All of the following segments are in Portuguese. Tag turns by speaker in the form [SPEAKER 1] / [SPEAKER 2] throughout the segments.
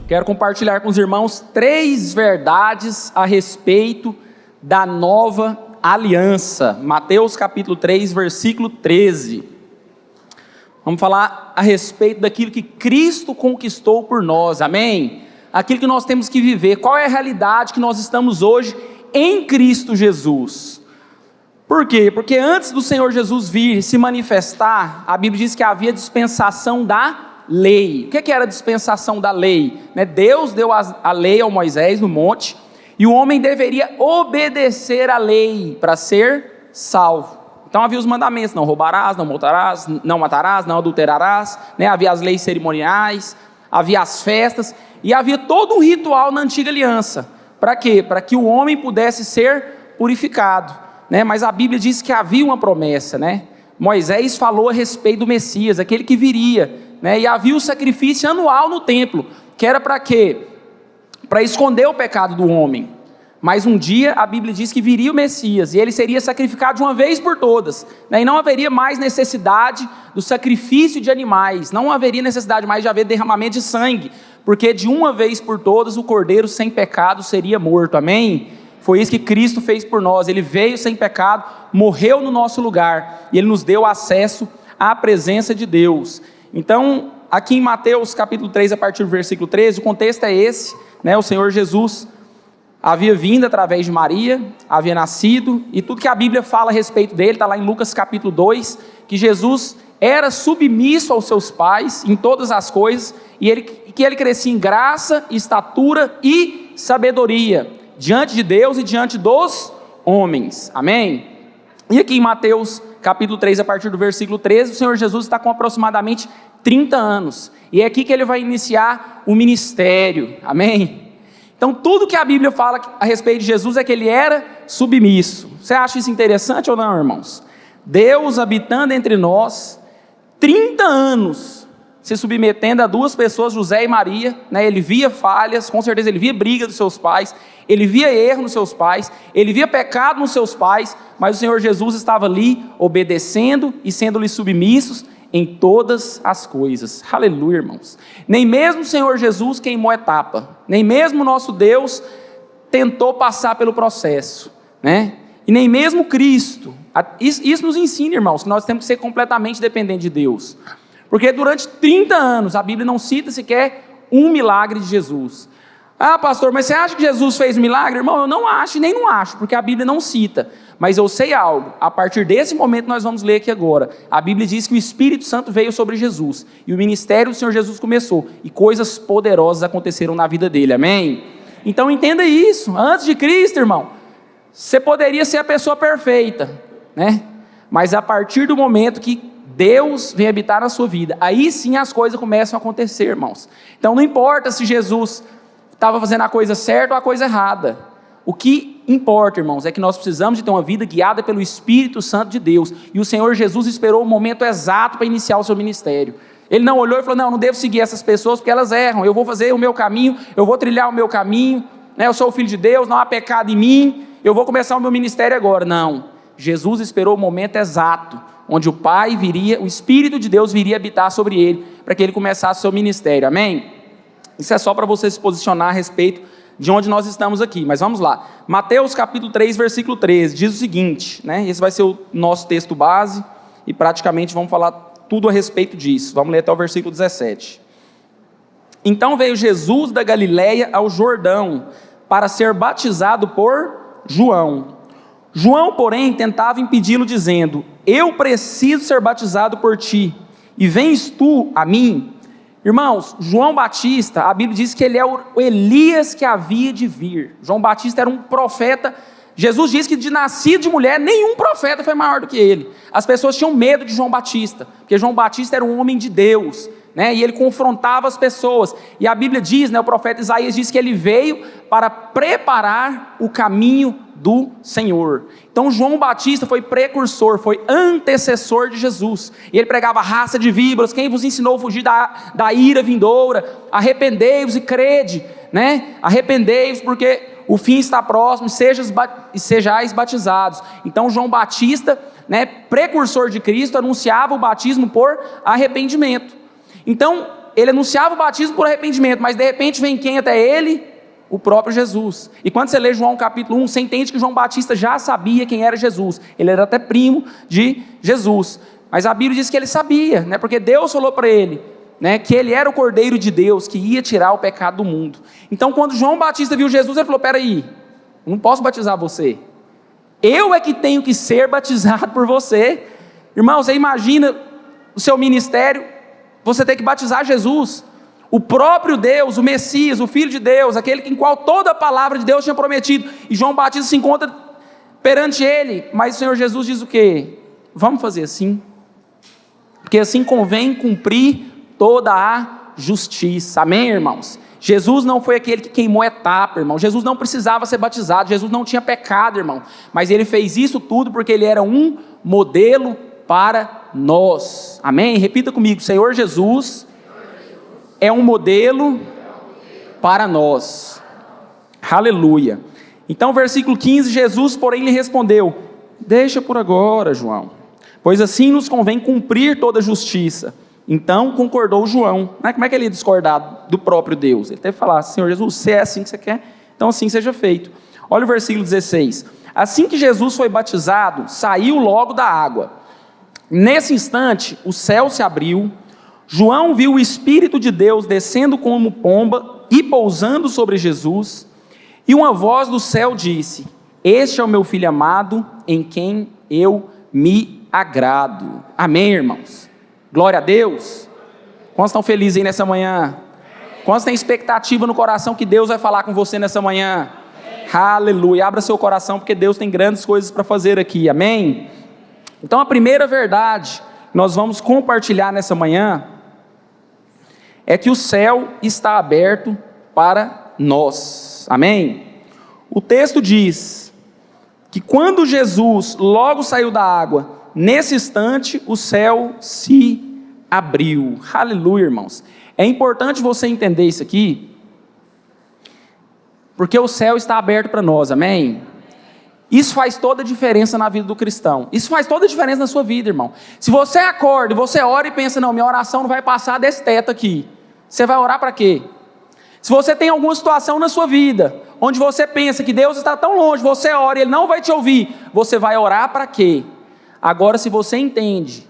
[SPEAKER 1] Quero compartilhar com os irmãos 3 verdades a respeito da nova aliança. Mateus capítulo 3, versículo 13. Vamos falar a respeito daquilo que Cristo conquistou por nós, amém? Aquilo que nós temos que viver. Qual é a realidade que nós estamos hoje em Cristo Jesus? Por quê? Porque antes do Senhor Jesus vir se manifestar, a Bíblia diz que havia dispensação da lei. O que era a dispensação da lei? Deus deu a lei ao Moisés no monte, e o homem deveria obedecer à lei para ser salvo. Então havia os mandamentos: não roubarás, não matarás, não adulterarás, havia as leis cerimoniais, havia as festas, e havia todo um ritual na antiga aliança. Para quê? Para que o homem pudesse ser purificado. Mas a Bíblia diz que havia uma promessa, Moisés falou a respeito do Messias, aquele que viria, e havia o sacrifício anual no templo, que era para quê? Para esconder o pecado do homem. Mas um dia a Bíblia diz que viria o Messias, e ele seria sacrificado de uma vez por todas, e não haveria mais necessidade do sacrifício de animais, não haveria necessidade mais de haver derramamento de sangue, porque de uma vez por todas o cordeiro sem pecado seria morto, amém? Foi isso que Cristo fez por nós. Ele veio sem pecado, morreu no nosso lugar, e Ele nos deu acesso à presença de Deus. Então, aqui em Mateus capítulo 3, a partir do versículo 13, o contexto é esse, o Senhor Jesus havia vindo através de Maria, havia nascido, e tudo que a Bíblia fala a respeito dele, está lá em Lucas capítulo 2, que Jesus era submisso aos seus pais em todas as coisas, e que ele crescia em graça, estatura e sabedoria, diante de Deus e diante dos homens, amém? E aqui em Mateus capítulo 3, a partir do versículo 13, o Senhor Jesus está com aproximadamente 30 anos, e é aqui que ele vai iniciar o ministério, amém? Então tudo que a Bíblia fala a respeito de Jesus é que ele era submisso. Você acha isso interessante ou não, irmãos? Deus habitando entre nós, 30 anos, se submetendo a 2 pessoas, José e Maria, ele via falhas, com certeza ele via briga dos seus pais, ele via erro nos seus pais, ele via pecado nos seus pais, mas o Senhor Jesus estava ali, obedecendo e sendo-lhe submissos em todas as coisas. Aleluia, irmãos. Nem mesmo o Senhor Jesus queimou etapa, nem mesmo o nosso Deus tentou passar pelo processo, e nem mesmo Cristo. Isso nos ensina, irmãos, que nós temos que ser completamente dependentes de Deus, porque durante 30 anos a Bíblia não cita sequer um milagre de Jesus. Ah, pastor, mas você acha que Jesus fez um milagre? Irmão, eu não acho e nem não acho, porque a Bíblia não cita. Mas eu sei algo, a partir desse momento nós vamos ler aqui agora. A Bíblia diz que o Espírito Santo veio sobre Jesus, e o ministério do Senhor Jesus começou, e coisas poderosas aconteceram na vida dele, amém? Então entenda isso, antes de Cristo, irmão, você poderia ser a pessoa perfeita, mas a partir do momento que Deus vem habitar na sua vida, aí sim as coisas começam a acontecer, irmãos. Então não importa se Jesus estava fazendo a coisa certa ou a coisa errada. O que importa, irmãos, é que nós precisamos de ter uma vida guiada pelo Espírito Santo de Deus, e o Senhor Jesus esperou o momento exato para iniciar o seu ministério. Ele não olhou e falou: não devo seguir essas pessoas porque elas erram, eu vou fazer o meu caminho, eu vou trilhar o meu caminho, eu sou o Filho de Deus, não há pecado em mim, eu vou começar o meu ministério agora. Não, Jesus esperou o momento exato, onde o Pai viria, o Espírito de Deus viria habitar sobre ele, para que ele começasse o seu ministério, amém? Isso é só para você se posicionar a respeito de onde nós estamos aqui, mas vamos lá. Mateus capítulo 3, versículo 13, diz o seguinte, esse vai ser o nosso texto base, e praticamente vamos falar tudo a respeito disso. Vamos ler até o versículo 17. Então veio Jesus da Galileia ao Jordão, para ser batizado por João. João, porém, tentava impedi-lo, dizendo: eu preciso ser batizado por ti, e vens tu a mim? Irmãos, João Batista, a Bíblia diz que ele é o Elias que havia de vir. João Batista era um profeta. Jesus diz que de nascido de mulher, nenhum profeta foi maior do que ele. As pessoas tinham medo de João Batista, porque João Batista era um homem de Deus, e ele confrontava as pessoas. E a Bíblia diz, o profeta Isaías diz que ele veio para preparar o caminho do Senhor. Então João Batista foi precursor, foi antecessor de Jesus, e ele pregava: raça de víboras, quem vos ensinou a fugir da ira vindoura? Arrependei-vos e crede, arrependei-vos porque o fim está próximo, e sejais batizados. Então João Batista, precursor de Cristo, anunciava o batismo por arrependimento. Então ele anunciava o batismo por arrependimento, mas de repente vem quem até ele? O próprio Jesus. E quando você lê João capítulo 1, você entende que João Batista já sabia quem era Jesus. Ele era até primo de Jesus. Mas a Bíblia diz que ele sabia, né? Porque Deus falou para ele, né, que ele era o Cordeiro de Deus, que ia tirar o pecado do mundo. Então quando João Batista viu Jesus, ele falou: peraí, eu não posso batizar você. Eu é que tenho que ser batizado por você. Irmão, você imagina o seu ministério, você tem que batizar Jesus, o próprio Deus, o Messias, o Filho de Deus, aquele em qual toda a palavra de Deus tinha prometido. E João Batista se encontra perante ele, mas o Senhor Jesus diz o quê? Vamos fazer assim, porque assim convém cumprir toda a justiça. Amém, irmãos? Jesus não foi aquele que queimou etapa, irmão. Jesus não precisava ser batizado, Jesus não tinha pecado, irmão. Mas ele fez isso tudo porque ele era um modelo para nós. Amém? Repita comigo: Senhor Jesus é um modelo para nós. Aleluia. Então, versículo 15, Jesus, porém, lhe respondeu: deixa por agora, João, pois assim nos convém cumprir toda a justiça. Então concordou João. Como é que ele ia discordar do próprio Deus? Ele teve que falar: Senhor Jesus, se é assim que você quer, então assim seja feito. Olha o versículo 16. Assim que Jesus foi batizado, saiu logo da água. Nesse instante, o céu se abriu. João viu o Espírito de Deus descendo como pomba e pousando sobre Jesus. E uma voz do céu disse: este é o meu Filho amado, em quem eu me agrado. Amém, irmãos? Glória a Deus. Quantos estão felizes aí nessa manhã? Quantos têm expectativa no coração que Deus vai falar com você nessa manhã? Aleluia. Abra seu coração, porque Deus tem grandes coisas para fazer aqui. Amém? Então a primeira verdade que nós vamos compartilhar nessa manhã é que o céu está aberto para nós. Amém? O texto diz que quando Jesus logo saiu da água, nesse instante o céu se abriu. Aleluia, irmãos. É importante você entender isso aqui, porque o céu está aberto para nós. Amém? Isso faz toda a diferença na vida do cristão. Isso faz toda a diferença na sua vida, irmão. Se você acorda, você ora e pensa: não, minha oração não vai passar desse teto aqui, você vai orar para quê? Se você tem alguma situação na sua vida, onde você pensa que Deus está tão longe, você ora e Ele não vai te ouvir, você vai orar para quê? Agora, se você entende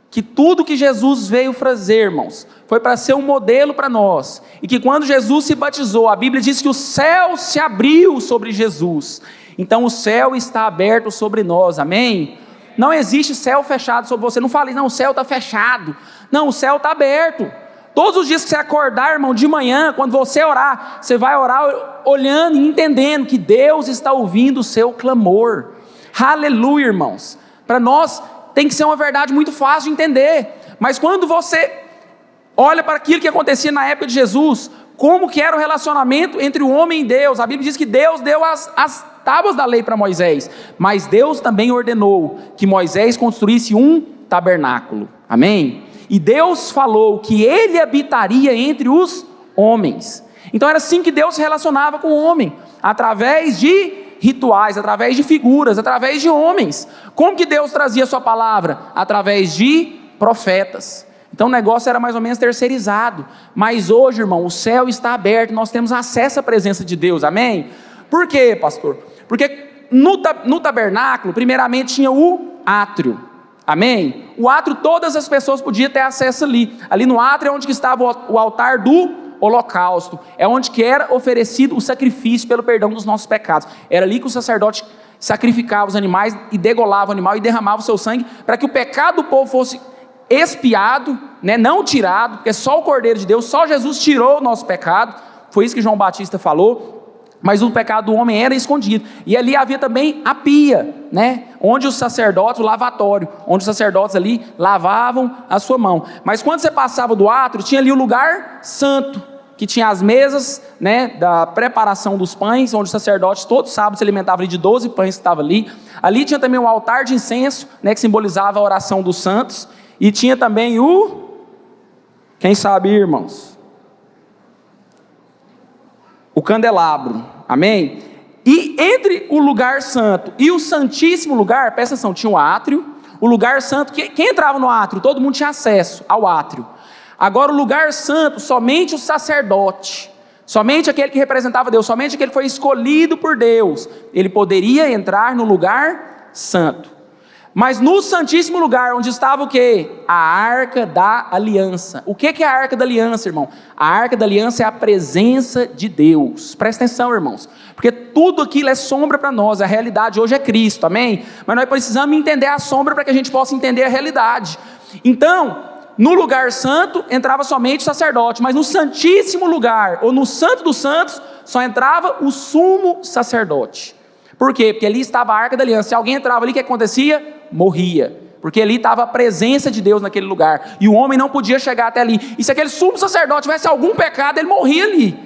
[SPEAKER 1] que tudo que Jesus veio fazer, irmãos, foi para ser um modelo para nós, e que quando Jesus se batizou, a Bíblia diz que o céu se abriu sobre Jesus, então o céu está aberto sobre nós. Amém? Não existe céu fechado sobre você. Não fale: não, o céu está fechado. Não, o céu está aberto. Todos os dias que você acordar, irmão, de manhã, quando você orar, você vai orar olhando e entendendo que Deus está ouvindo o seu clamor. Aleluia, irmãos. Para nós tem que ser uma verdade muito fácil de entender, mas quando você olha para aquilo que acontecia na época de Jesus, como que era o relacionamento entre o homem e Deus, a Bíblia diz que Deus deu as tábuas da lei para Moisés, mas Deus também ordenou que Moisés construísse um tabernáculo. Amém? E Deus falou que Ele habitaria entre os homens. Então era assim que Deus se relacionava com o homem, através de rituais, através de figuras, através de homens. Como que Deus trazia a sua palavra? Através de profetas. Então o negócio era mais ou menos terceirizado. Mas hoje, irmão, o céu está aberto, nós temos acesso à presença de Deus. Amém? Por quê, pastor? Porque no tabernáculo, primeiramente tinha o átrio. Amém? O átrio, todas as pessoas podiam ter acesso ali. Ali no átrio é onde que estava o altar do holocausto. É onde que era oferecido o sacrifício pelo perdão dos nossos pecados. Era ali que o sacerdote sacrificava os animais e degolava o animal e derramava o seu sangue para que o pecado do povo fosse expiado, né? Não tirado, porque só o Cordeiro de Deus, só Jesus tirou o nosso pecado. Foi isso que João Batista falou. Mas o pecado do homem era escondido. E ali havia também a pia, né? Onde os sacerdotes, o lavatório, onde os sacerdotes ali lavavam a sua mão. Mas quando você passava do átrio, tinha ali o lugar santo, que tinha as mesas, né, da preparação dos pães, onde os sacerdotes todo sábado se alimentavam de 12 pães que estavam ali. Ali tinha também o altar de incenso, né, que simbolizava a oração dos santos. E tinha também quem sabe, irmãos? O candelabro, amém? E entre o lugar santo e o santíssimo lugar, presta atenção, tinha o átrio, o lugar santo, quem entrava no átrio? Todo mundo tinha acesso ao átrio. Agora o lugar santo, somente o sacerdote, somente aquele que representava Deus, somente aquele que foi escolhido por Deus, ele poderia entrar no lugar santo. Mas no santíssimo lugar, onde estava o quê? A arca da aliança. O que é a arca da aliança, irmão? A arca da aliança é a presença de Deus. Presta atenção, irmãos, porque tudo aquilo é sombra para nós, a realidade hoje é Cristo, amém? Mas nós precisamos entender a sombra para que a gente possa entender a realidade. Então, no lugar santo entrava somente o sacerdote, mas no santíssimo lugar, ou no santo dos santos, só entrava o sumo sacerdote. Por quê? Porque ali estava a arca da aliança. Se alguém entrava ali, o que acontecia? Morria, porque ali estava a presença de Deus naquele lugar, e o homem não podia chegar até ali, e se aquele sumo sacerdote tivesse algum pecado, ele morria ali.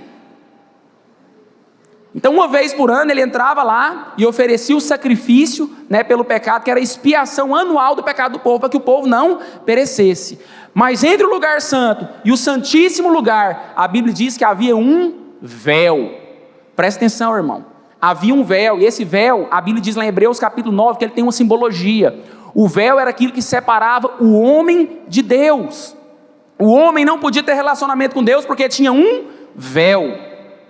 [SPEAKER 1] Então uma vez por ano ele entrava lá, e oferecia o sacrifício, pelo pecado, que era a expiação anual do pecado do povo, para que o povo não perecesse. Mas entre o lugar santo e o santíssimo lugar, a Bíblia diz que havia um véu. Presta atenção, irmão. Havia um véu, e esse véu, a Bíblia diz lá em Hebreus capítulo 9, que ele tem uma simbologia. O véu era aquilo que separava o homem de Deus. O homem não podia ter relacionamento com Deus, porque tinha um véu.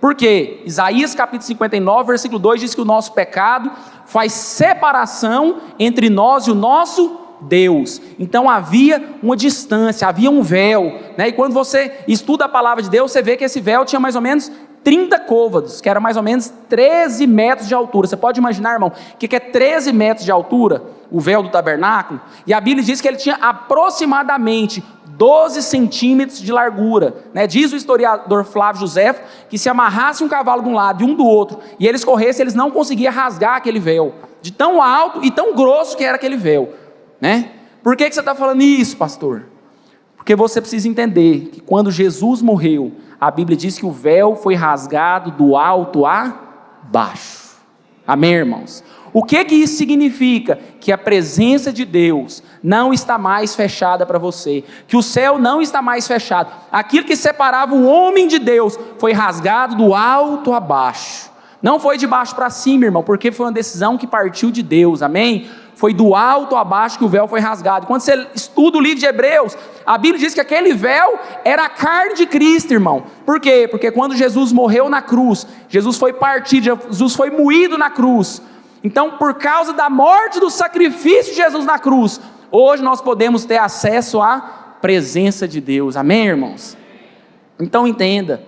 [SPEAKER 1] Por quê? Isaías capítulo 59, versículo 2, diz que o nosso pecado faz separação entre nós e o nosso Deus. Então havia uma distância, havia um véu, E quando você estuda a palavra de Deus, você vê que esse véu tinha mais ou menos 30 côvados, que era mais ou menos 13 metros de altura. Você pode imaginar, irmão, o que é 13 metros de altura? O véu do tabernáculo. E a Bíblia diz que ele tinha aproximadamente 12 centímetros de largura, Diz o historiador Flávio José que se amarrasse um cavalo de um lado e um do outro, e eles corressem, eles não conseguiam rasgar aquele véu, de tão alto e tão grosso que era aquele véu, Por que você está falando isso, pastor? Porque você precisa entender que quando Jesus morreu, a Bíblia diz que o véu foi rasgado do alto a baixo. Amém, irmãos? O que isso significa? Que a presença de Deus não está mais fechada para você, que o céu não está mais fechado. Aquilo que separava o homem de Deus foi rasgado do alto a baixo. Não foi de baixo para cima, irmão, porque foi uma decisão que partiu de Deus, amém? Foi do alto a baixo que o véu foi rasgado. Quando você estuda o livro de Hebreus, a Bíblia diz que aquele véu era a carne de Cristo, irmão. Por quê? Porque quando Jesus morreu na cruz, Jesus foi partido, Jesus foi moído na cruz. Então, por causa da morte, do sacrifício de Jesus na cruz, hoje nós podemos ter acesso à presença de Deus. Amém, irmãos? Então entenda,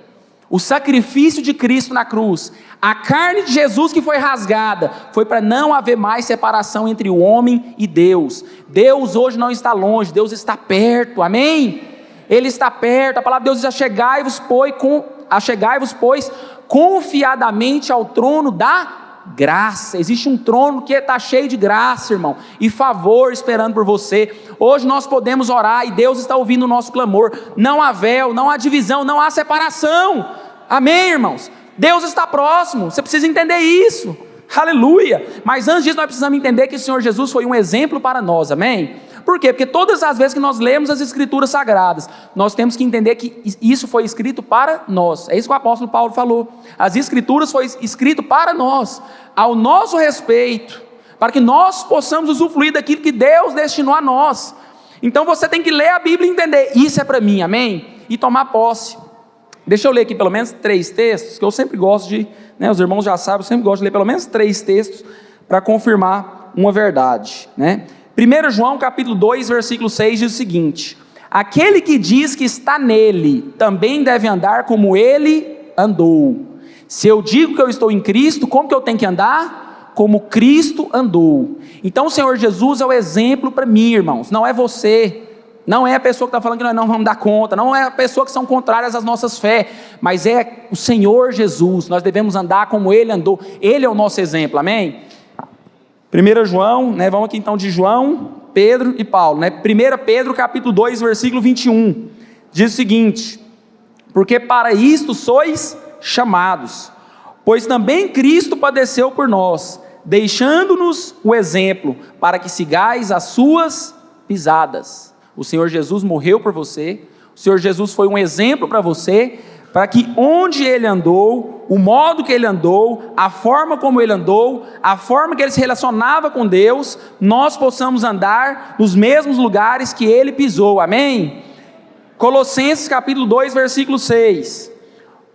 [SPEAKER 1] o sacrifício de Cristo na cruz, a carne de Jesus que foi rasgada, foi para não haver mais separação entre o homem e Deus. Deus hoje não está longe, Deus está perto, amém? Ele está perto. A palavra de Deus diz: achegai-vos, pois, confiadamente ao trono da graça. Existe um trono que está cheio de graça, irmão, e favor esperando por você. Hoje nós podemos orar e Deus está ouvindo o nosso clamor. Não há véu, não há divisão, não há separação. Amém, irmãos? Deus está próximo, você precisa entender isso. Aleluia. Mas antes disso nós precisamos entender que o Senhor Jesus foi um exemplo para nós, amém? Por quê? Porque todas as vezes que nós lemos as Escrituras Sagradas, nós temos que entender que isso foi escrito para nós. É isso que o apóstolo Paulo falou. As Escrituras foi escrito para nós, ao nosso respeito, para que nós possamos usufruir daquilo que Deus destinou a nós. Então você tem que ler a Bíblia e entender: isso é para mim, amém? E tomar posse. Deixa eu ler aqui pelo menos 3 textos, que eu sempre gosto de, os irmãos já sabem, eu sempre gosto de ler pelo menos 3 textos, para confirmar uma verdade, 1 João capítulo 2, versículo 6 diz o seguinte: aquele que diz que está nele, também deve andar como ele andou. Se eu digo que eu estou em Cristo, como que eu tenho que andar? Como Cristo andou. Então o Senhor Jesus é o exemplo para mim, irmãos, não é você. Não é a pessoa que está falando que nós não vamos dar conta, não é a pessoa que são contrárias às nossas fé, mas é o Senhor Jesus. Nós devemos andar como Ele andou. Ele é o nosso exemplo, amém? 1 João, vamos aqui então de João, Pedro e Paulo, 1 Pedro capítulo 2, versículo 21, diz o seguinte: porque para isto sois chamados, pois também Cristo padeceu por nós, deixando-nos o exemplo, para que sigais as suas pisadas. O Senhor Jesus morreu por você, o Senhor Jesus foi um exemplo para você, para que onde Ele andou, o modo que Ele andou, a forma como Ele andou, a forma que Ele se relacionava com Deus, nós possamos andar nos mesmos lugares que Ele pisou, amém? Colossenses capítulo 2, versículo 6.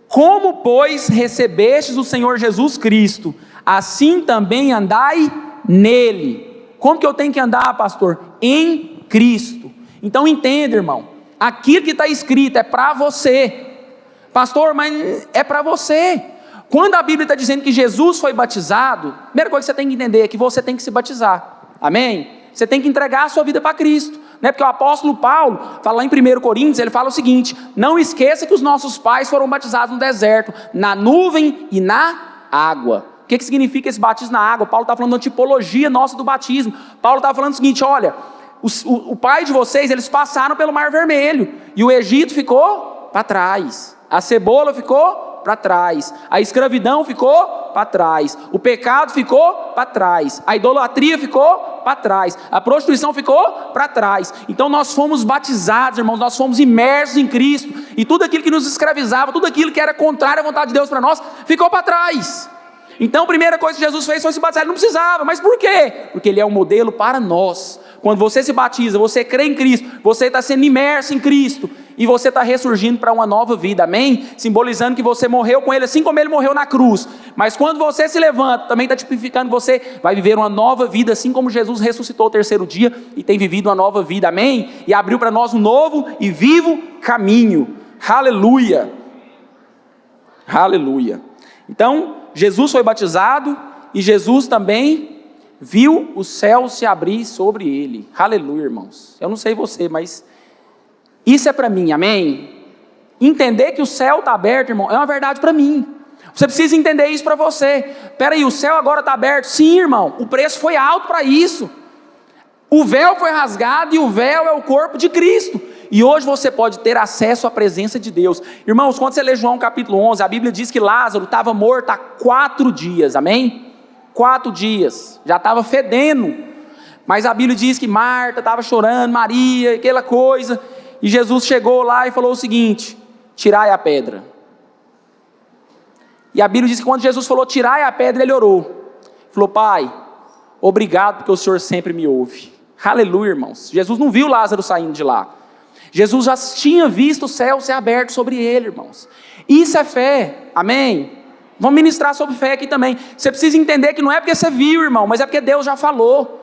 [SPEAKER 1] Como, pois, recebestes o Senhor Jesus Cristo, assim também andai nele. Como que eu tenho que andar, pastor? Em Cristo. Então entenda, irmão, aquilo que está escrito é para você. Pastor, mas é para você. Quando a Bíblia está dizendo que Jesus foi batizado, a primeira coisa que você tem que entender é que você tem que se batizar. Amém? Você tem que entregar a sua vida para Cristo. Né? Porque o apóstolo Paulo, fala lá em 1 Coríntios, ele fala o seguinte: não esqueça que os nossos pais foram batizados no deserto, na nuvem e na água. O que significa esse batismo na água? Paulo está falando da tipologia nossa do batismo. Paulo está falando o seguinte: olha, o pai de vocês, eles passaram pelo Mar Vermelho, e o Egito ficou para trás, a cebola ficou para trás, a escravidão ficou para trás, o pecado ficou para trás, a idolatria ficou para trás, a prostituição ficou para trás. Então nós fomos batizados, irmãos, nós fomos imersos em Cristo, e tudo aquilo que nos escravizava, tudo aquilo que era contrário à vontade de Deus para nós, ficou para trás. Então a primeira coisa que Jesus fez foi se batizar. Ele não precisava, mas por quê? Porque Ele é um modelo para nós. Quando você se batiza, você crê em Cristo, você está sendo imerso em Cristo, e você está ressurgindo para uma nova vida, amém? Simbolizando que você morreu com Ele, assim como Ele morreu na cruz. Mas quando você se levanta, também está tipificando que você vai viver uma nova vida, assim como Jesus ressuscitou ao terceiro dia, e tem vivido uma nova vida, amém? E abriu para nós um novo e vivo caminho, aleluia, aleluia. Então, Jesus foi batizado, e Jesus também viu o céu se abrir sobre ele, aleluia, irmãos. Eu não sei você, mas isso é para mim, amém? Entender que o céu está aberto, irmão, é uma verdade para mim. Você precisa entender isso para você. Peraí, o céu agora está aberto? Sim, irmão, o preço foi alto para isso. O véu foi rasgado, e o véu é o corpo de Cristo. E hoje você pode ter acesso à presença de Deus. Irmãos, quando você lê João capítulo 11, a Bíblia diz que Lázaro estava morto há 4 dias, amém? 4 dias, já estava fedendo. Mas a Bíblia diz que Marta estava chorando, Maria, aquela coisa. E Jesus chegou lá e falou o seguinte: tirai a pedra. E a Bíblia diz que quando Jesus falou tirai a pedra, ele orou. Falou: Pai, obrigado porque o Senhor sempre me ouve. Aleluia, irmãos. Jesus não viu Lázaro saindo de lá. Jesus já tinha visto o céu ser aberto sobre ele, irmãos. Isso é fé, amém? Vamos ministrar sobre fé aqui também. Você precisa entender que não é porque você viu, irmão, mas é porque Deus já falou.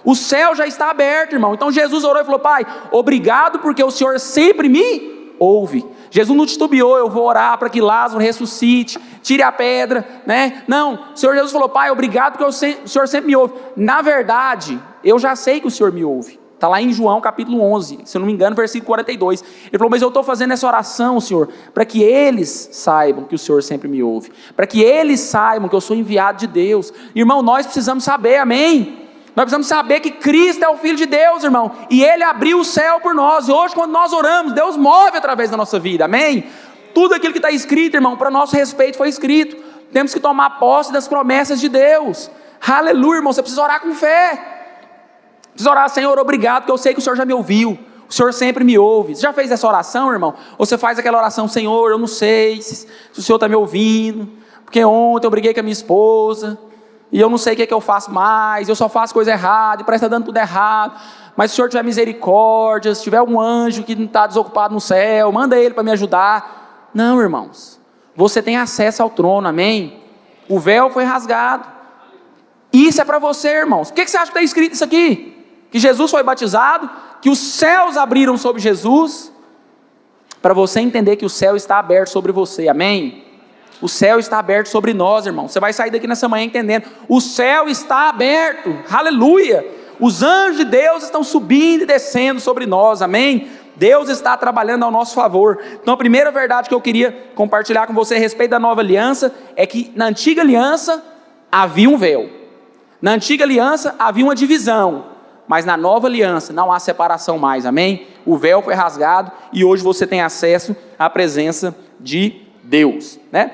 [SPEAKER 1] O céu já está aberto, irmão. Então Jesus orou e falou: Pai, obrigado porque o Senhor sempre me ouve. Jesus não titubeou: eu vou orar para que Lázaro ressuscite, tire a pedra, né? Não, o Senhor Jesus falou: Pai, obrigado porque o Senhor sempre me ouve. Na verdade, eu já sei que o Senhor me ouve. Está lá em João capítulo 11, se eu não me engano, versículo 42. Ele falou: mas eu estou fazendo essa oração, Senhor, para que eles saibam que o Senhor sempre me ouve, para que eles saibam que eu sou enviado de Deus. Irmão, nós precisamos saber, amém? Nós precisamos saber que Cristo é o Filho de Deus, irmão, e Ele abriu o céu por nós. E hoje, quando nós oramos, Deus move através da nossa vida, amém? Tudo aquilo que está escrito, irmão, para nosso respeito foi escrito. Temos que tomar posse das promessas de Deus. Aleluia, irmão, você precisa orar com fé. Precisa orar: Senhor, obrigado, porque eu sei que o Senhor já me ouviu, o Senhor sempre me ouve. Você já fez essa oração, irmão? Ou você faz aquela oração: Senhor, eu não sei se o Senhor está me ouvindo, porque ontem eu briguei com a minha esposa, e eu não sei o que é que eu faço mais, eu só faço coisa errada, e parece que está dando tudo errado, mas se o Senhor tiver misericórdia, se tiver algum anjo que não está desocupado no céu, manda ele para me ajudar. Não, irmãos, você tem acesso ao trono, amém? O véu foi rasgado, isso é para você, irmãos. O que você acha que está escrito isso aqui? Que Jesus foi batizado, que os céus abriram sobre Jesus, para você entender que o céu está aberto sobre você, amém? O céu está aberto sobre nós, irmão. Você vai sair daqui nessa manhã entendendo: o céu está aberto, aleluia. Os anjos de Deus estão subindo e descendo sobre nós, amém? Deus está trabalhando ao nosso favor. Então a primeira verdade que eu queria compartilhar com você a respeito da nova aliança é que na antiga aliança havia um véu, na antiga aliança havia uma divisão, mas na nova aliança não há separação mais, amém? O véu foi rasgado e hoje você tem acesso à presença de Deus, né?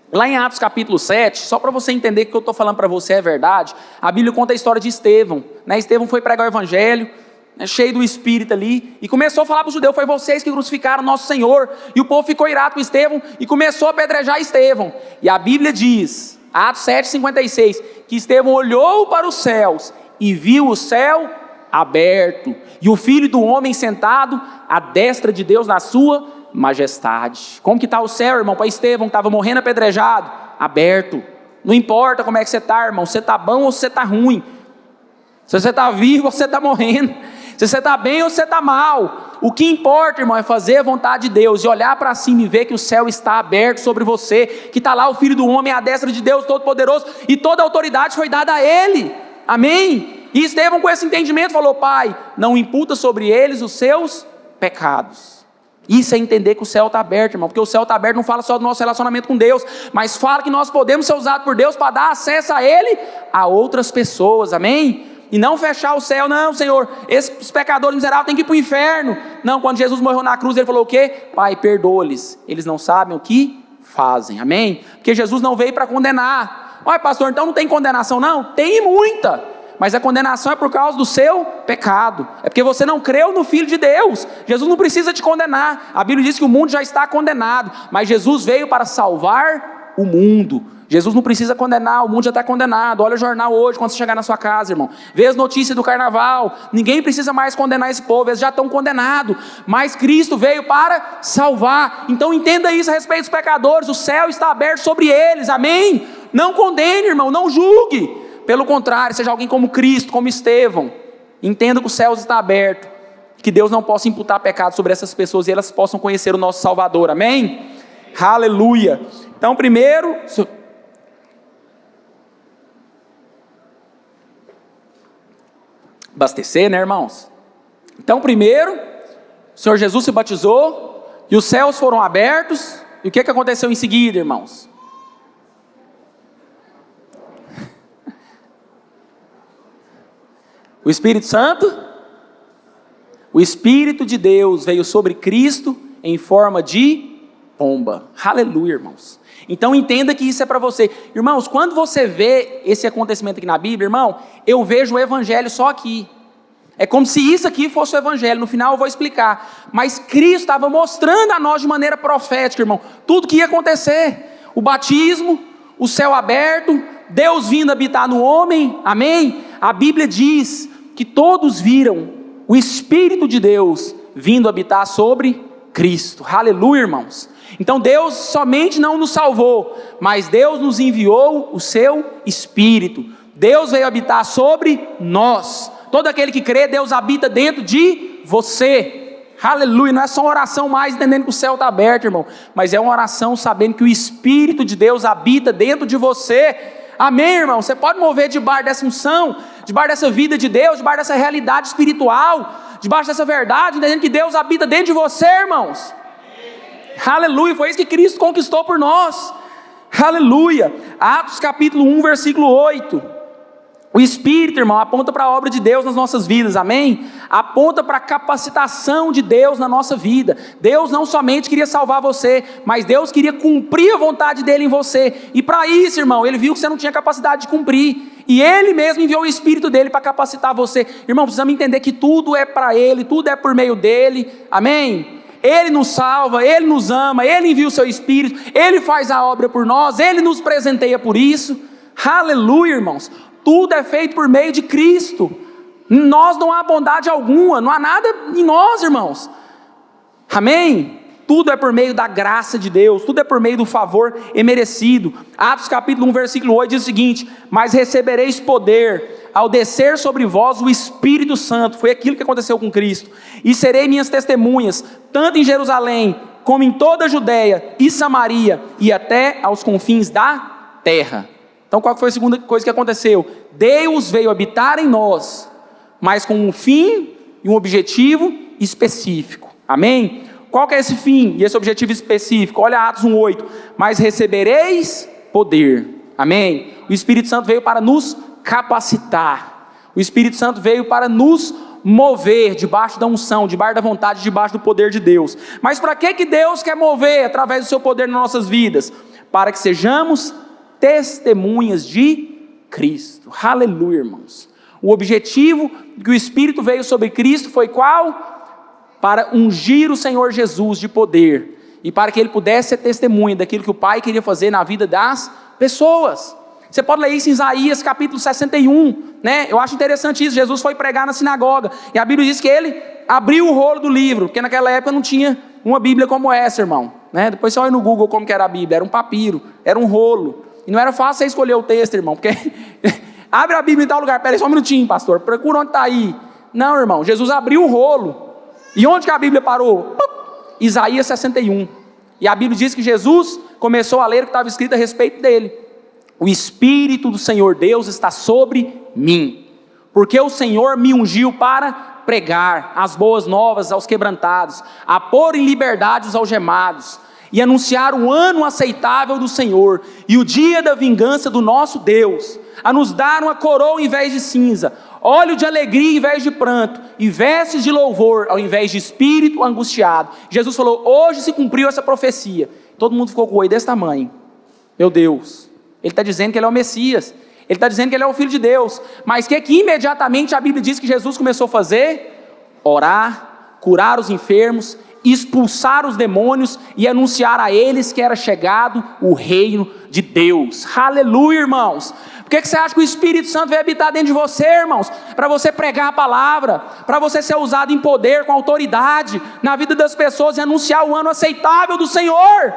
[SPEAKER 1] Lá em Atos capítulo 7, só para você entender que o que eu estou falando para você é verdade, a Bíblia conta a história de Estevão, né? Estevão foi pregar o evangelho, né, cheio do Espírito ali, e começou a falar para os judeus: foi vocês que crucificaram nosso Senhor. E o povo ficou irado com Estevão e começou a apedrejar Estevão. E a Bíblia diz, Atos 7,56, que Estevão olhou para os céus e viu o céu aberto, e o Filho do Homem sentado à destra de Deus na sua majestade. Como que está o céu, irmão? Para Estevão, que estava morrendo apedrejado, aberto. Não importa como é que você está, irmão, se você está bom ou se você está ruim, se você está vivo ou se você está morrendo, se você está bem ou se você está mal. O que importa, irmão, é fazer a vontade de Deus e olhar para cima e ver que o céu está aberto sobre você, que está lá o Filho do Homem à destra de Deus Todo-Poderoso, e toda a autoridade foi dada a Ele, amém? E Estevão, com esse entendimento, falou: Pai, não imputa sobre eles os seus pecados. Isso é entender que o céu está aberto, irmão, porque o céu está aberto não fala só do nosso relacionamento com Deus, mas fala que nós podemos ser usados por Deus para dar acesso a Ele a outras pessoas, amém? E não fechar o céu, não, Senhor, esses pecadores miseráveis têm que ir para o inferno. Não, quando Jesus morreu na cruz, Ele falou o quê? Pai, perdoa-lhes, eles não sabem o que fazem, amém? Porque Jesus não veio para condenar. Olha, pastor, então não tem condenação? Não, tem muita, mas a condenação é por causa do seu pecado, é porque você não creu no Filho de Deus. Jesus não precisa te condenar, a Bíblia diz que o mundo já está condenado, mas Jesus veio para salvar o mundo. Jesus não precisa condenar, o mundo já está condenado. Olha o jornal hoje, quando você chegar na sua casa, irmão, vê as notícias do carnaval, ninguém precisa mais condenar esse povo, eles já estão condenados, mas Cristo veio para salvar. Então entenda isso a respeito dos pecadores, o céu está aberto sobre eles, amém? Não condene, irmão, não julgue, pelo contrário, seja alguém como Cristo, como Estevão, entenda que o céu está aberto, que Deus não possa imputar pecado sobre essas pessoas e elas possam conhecer o nosso Salvador, amém? Aleluia. Então primeiro, abastecer, né, irmãos? Então primeiro, o Senhor Jesus se batizou, e os céus foram abertos, e o que aconteceu em seguida, irmãos? O Espírito Santo, o Espírito de Deus veio sobre Cristo em forma de pomba. Aleluia, irmãos. Então entenda que isso é para você. Irmãos, quando você vê esse acontecimento aqui na Bíblia, irmão, eu vejo o Evangelho só aqui. É como se isso aqui fosse o Evangelho. No final eu vou explicar. Mas Cristo estava mostrando a nós de maneira profética, irmão, tudo que ia acontecer. O batismo, o céu aberto, Deus vindo habitar no homem, amém? A Bíblia diz que todos viram o Espírito de Deus vindo habitar sobre Cristo. Aleluia, irmãos. Então Deus somente não nos salvou, mas Deus nos enviou o seu Espírito. Deus veio habitar sobre nós. Todo aquele que crê, Deus habita dentro de você. Aleluia, não é só uma oração mais entendendo que o céu está aberto, irmão, mas é uma oração sabendo que o Espírito de Deus habita dentro de você. Amém, irmão? Você pode mover debaixo dessa unção, debaixo dessa vida de Deus, debaixo dessa realidade espiritual, debaixo dessa verdade, entendendo que Deus habita dentro de você, irmãos. Aleluia, foi isso que Cristo conquistou por nós. Aleluia. Atos capítulo 1, versículo 8. O Espírito, irmão, aponta para a obra de Deus nas nossas vidas, amém? Aponta para a capacitação de Deus na nossa vida. Deus não somente queria salvar você, mas Deus queria cumprir a vontade dEle em você. E para isso, irmão, Ele viu que você não tinha capacidade de cumprir, e Ele mesmo enviou o Espírito dEle para capacitar você. Irmão, precisamos entender que tudo é para Ele, tudo é por meio dEle, amém? Ele nos salva, Ele nos ama, Ele envia o seu Espírito, Ele faz a obra por nós, Ele nos presenteia por isso. Aleluia, irmãos. Tudo é feito por meio de Cristo. Em nós não há bondade alguma, não há nada em nós, irmãos. Amém? Tudo é por meio da graça de Deus, tudo é por meio do favor imerecido. Atos capítulo 1, versículo 8 diz o seguinte: mas recebereis poder ao descer sobre vós o Espírito Santo. Foi aquilo que aconteceu com Cristo. E serei minhas testemunhas, tanto em Jerusalém, como em toda a Judéia e Samaria, e até aos confins da terra. Então qual foi a segunda coisa que aconteceu? Deus veio habitar em nós, mas com um fim e um objetivo específico. Amém? Qual que é esse fim e esse objetivo específico? Olha Atos 1:8. Mas recebereis poder. Amém? O Espírito Santo veio para nos capacitar. O Espírito Santo veio para nos mover debaixo da unção, debaixo da vontade, debaixo do poder de Deus. Mas para que Deus quer mover através do seu poder nas nossas vidas? Para que sejamos testemunhas de Cristo. Aleluia, irmãos. O objetivo que o Espírito veio sobre Cristo foi qual? Para ungir o Senhor Jesus de poder, e para que Ele pudesse ser testemunha daquilo que o Pai queria fazer na vida das pessoas. Você pode ler isso em Isaías capítulo 61, né? Eu acho interessante isso. Jesus foi pregar na sinagoga, e a Bíblia diz que ele abriu o rolo do livro, porque naquela época não tinha uma Bíblia como essa, irmão, né? Depois você olha no Google como que era a Bíblia, era um papiro, era um rolo, e não era fácil você escolher o texto, irmão, porque abre a Bíblia em tal lugar, peraí só um minutinho, pastor, procura onde está aí. Não, irmão, Jesus abriu o rolo, e onde que a Bíblia parou? Isaías 61, e a Bíblia diz que Jesus começou a ler o que estava escrito a respeito dele. O Espírito do Senhor Deus está sobre mim, porque o Senhor me ungiu para pregar as boas novas aos quebrantados, a pôr em liberdade os algemados, e anunciar o ano aceitável do Senhor, e o dia da vingança do nosso Deus, a nos dar uma coroa em vez de cinza, óleo de alegria em vez de pranto, e vestes de louvor ao invés de espírito angustiado. Jesus falou, hoje se cumpriu essa profecia. Todo mundo ficou com o olho desse tamanho. Meu Deus, ele está dizendo que ele é o Messias, ele está dizendo que ele é o Filho de Deus, mas que imediatamente a Bíblia diz que Jesus começou a fazer? Orar, curar os enfermos, expulsar os demônios e anunciar a eles que era chegado o reino de Deus. Aleluia, irmãos. Por que você acha que o Espírito Santo vai habitar dentro de você, irmãos? Para você pregar a palavra, para você ser usado em poder, com autoridade na vida das pessoas e anunciar o ano aceitável do Senhor.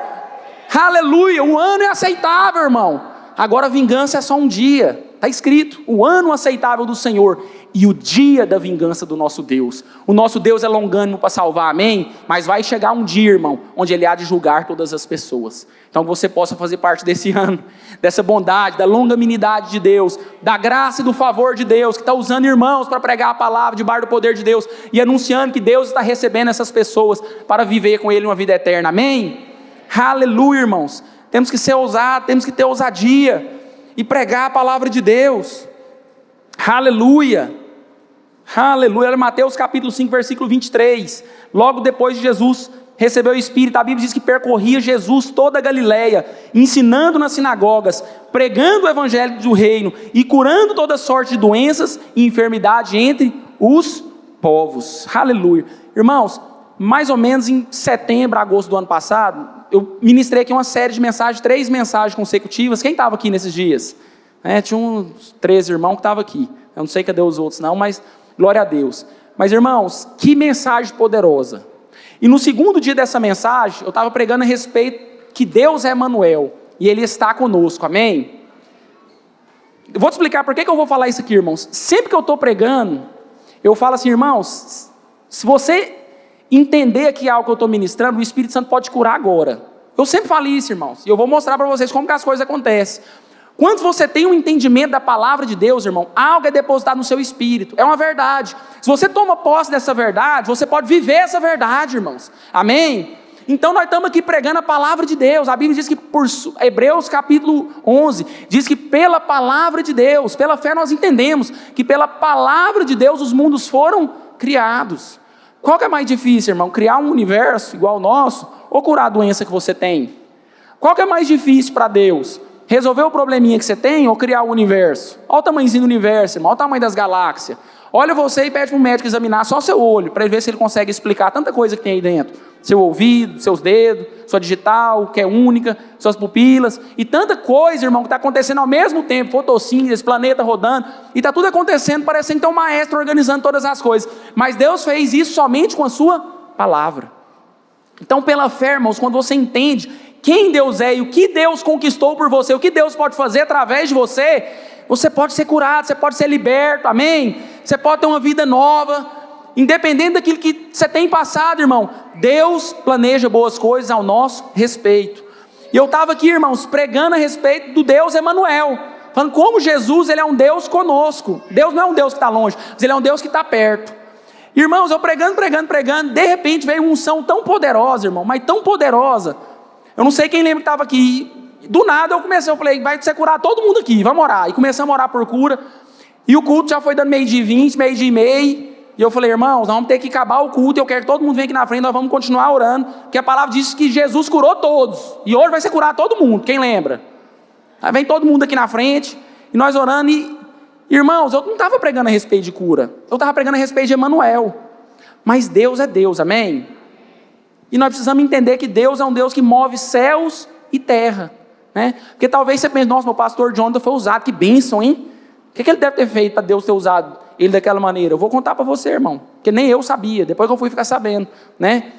[SPEAKER 1] Aleluia, o ano é aceitável, irmão. Agora a vingança é só um dia, está escrito, o ano aceitável do Senhor e o dia da vingança do nosso Deus. O nosso Deus é longânimo para salvar, amém? Mas vai chegar um dia, irmão, onde Ele há de julgar todas as pessoas. Então que você possa fazer parte desse ano, dessa bondade, da longanimidade de Deus, da graça e do favor de Deus, que está usando irmãos para pregar a palavra debaixo do poder de Deus, e anunciando que Deus está recebendo essas pessoas para viver com Ele uma vida eterna, amém? Aleluia, irmãos. Temos que ser ousados, temos que ter ousadia e pregar a palavra de Deus. Aleluia, aleluia. Mateus capítulo 5, versículo 23. Logo depois de Jesus receber o Espírito, a Bíblia diz que percorria Jesus toda a Galileia, ensinando nas sinagogas, pregando o evangelho do reino e curando toda sorte de doenças e enfermidade entre os povos. Aleluia. Irmãos, mais ou menos em setembro, agosto do ano passado, eu ministrei aqui uma série de mensagens, 3 mensagens consecutivas. Quem estava aqui nesses dias? Tinha uns 13 irmãos que estavam aqui. Eu não sei cadê os outros não, mas glória a Deus. Mas irmãos, que mensagem poderosa. E no segundo dia dessa mensagem, eu estava pregando a respeito que Deus é Emanuel, e Ele está conosco, amém? Eu vou te explicar por que eu vou falar isso aqui, irmãos. Sempre que eu estou pregando, eu falo assim, irmãos, se você entender aqui algo que eu estou ministrando, o Espírito Santo pode curar agora. Eu sempre falo isso, irmãos, e eu vou mostrar para vocês como que as coisas acontecem. Quando você tem um entendimento da palavra de Deus, irmão, algo é depositado no seu espírito, é uma verdade. Se você toma posse dessa verdade, você pode viver essa verdade, irmãos, amém? Então nós estamos aqui pregando a palavra de Deus. A Bíblia diz que por Hebreus capítulo 11, diz que pela palavra de Deus, pela fé nós entendemos que pela palavra de Deus os mundos foram criados. Qual que é mais difícil, irmão? Criar um universo igual ao nosso ou curar a doença que você tem? Qual que é mais difícil para Deus? Resolver o probleminha que você tem ou criar o universo? Olha o tamanhozinho do universo, irmão. Olha o tamanho das galáxias. Olha você e pede para o médico examinar só seu olho, para ele ver se ele consegue explicar tanta coisa que tem aí dentro. Seu ouvido, seus dedos, sua digital, que é única, suas pupilas, e tanta coisa, irmão, que está acontecendo ao mesmo tempo, fotossíntese, planeta rodando, e está tudo acontecendo, parecendo que tem um maestro organizando todas as coisas. Mas Deus fez isso somente com a sua palavra. Então, pela fé, irmãos, quando você entende quem Deus é e o que Deus conquistou por você, o que Deus pode fazer através de você, você pode ser curado, você pode ser liberto, amém? Você pode ter uma vida nova, independente daquilo que você tem passado, irmão. Deus planeja boas coisas ao nosso respeito. E eu estava aqui, irmãos, pregando a respeito do Deus Emanuel, falando como Jesus, Ele é um Deus conosco. Deus não é um Deus que está longe, mas Ele é um Deus que está perto. Irmãos, eu pregando, de repente veio uma unção tão poderosa, irmão, mas tão poderosa. Eu não sei quem lembra que estava aqui. Do nada eu falei, vai ser curar todo mundo aqui, vamos orar. E começamos a orar por cura. E o culto já foi dando 12h20, 12h30. E eu falei, irmãos, nós vamos ter que acabar o culto. Eu quero que todo mundo venha aqui na frente, nós vamos continuar orando. Porque a palavra diz que Jesus curou todos. E hoje vai ser curar todo mundo, quem lembra? Aí vem todo mundo aqui na frente. E nós orando. E, irmãos, eu não estava pregando a respeito de cura. Eu estava pregando a respeito de Emanuel. Mas Deus é Deus, amém? E nós precisamos entender que Deus é um Deus que move céus e terra. né? Porque talvez você pense, nossa, meu pastor Jonathan foi usado, que bênção, hein? O que ele deve ter feito para Deus ter usado ele daquela maneira? Eu vou contar para você, irmão, porque nem eu sabia, depois que eu fui ficar sabendo, né?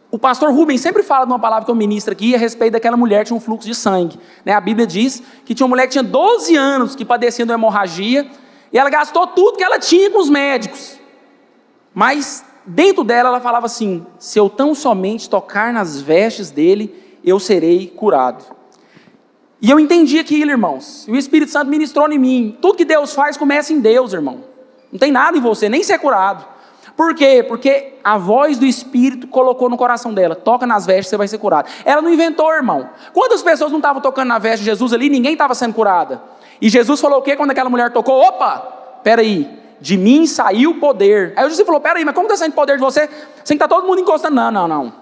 [SPEAKER 1] O pastor Rubens sempre fala de uma palavra que eu ministro aqui a respeito daquela mulher que tinha um fluxo de sangue, né? A Bíblia diz que tinha uma mulher que tinha 12 anos que padecia de uma hemorragia e ela gastou tudo que ela tinha com os médicos, mas dentro dela ela falava assim: se eu tão somente tocar nas vestes dele, eu serei curado. E eu entendi aquilo, irmãos, e o Espírito Santo ministrou em mim. Tudo que Deus faz começa em Deus, irmão. Não tem nada em você, nem ser curado. Por quê? Porque a voz do Espírito colocou no coração dela: toca nas vestes, você vai ser curado. Ela não inventou, irmão. Quantas pessoas não estavam tocando na veste de Jesus ali, ninguém estava sendo curada? E Jesus falou o quê quando aquela mulher tocou? Opa, peraí, de mim saiu o poder. Aí Jesus falou: peraí, mas como está saindo poder de você? Sem que está todo mundo encostando. Não.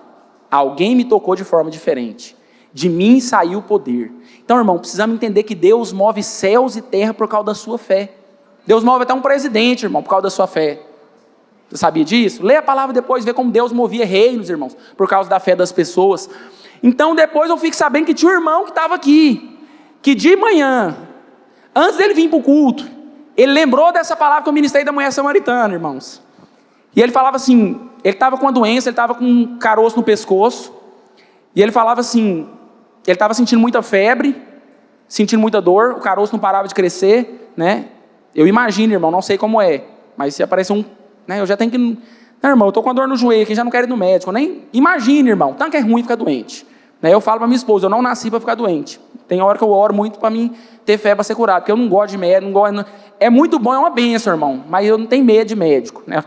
[SPEAKER 1] Alguém me tocou de forma diferente. De mim saiu o poder. Então, irmão, precisamos entender que Deus move céus e terra por causa da sua fé. Deus move até um presidente, irmão, por causa da sua fé. Você sabia disso? Lê a palavra depois, vê como Deus movia reinos, irmãos, por causa da fé das pessoas. Então depois eu fico sabendo que tinha um irmão que estava aqui, que de manhã, antes dele vir para o culto, ele lembrou dessa palavra que eu ministrei da mulher samaritana, irmãos. E ele falava assim, ele estava com uma doença, ele estava com um caroço no pescoço, e ele falava assim, ele estava sentindo muita febre, sentindo muita dor, o caroço não parava de crescer, né? Eu imagino, irmão, não sei como é, mas se aparecer um, né, eu já tenho que... Não, irmão, eu estou com uma dor no joelho aqui, já não quero ir no médico. Eu nem imagine, irmão, tanto que é ruim ficar doente, né? Eu falo para minha esposa, eu não nasci para ficar doente. Tem hora que eu oro muito para mim ter fé para ser curado, porque eu não gosto de médico, não gosto... É muito bom, é uma bênção, irmão, mas eu não tenho medo de médico, né?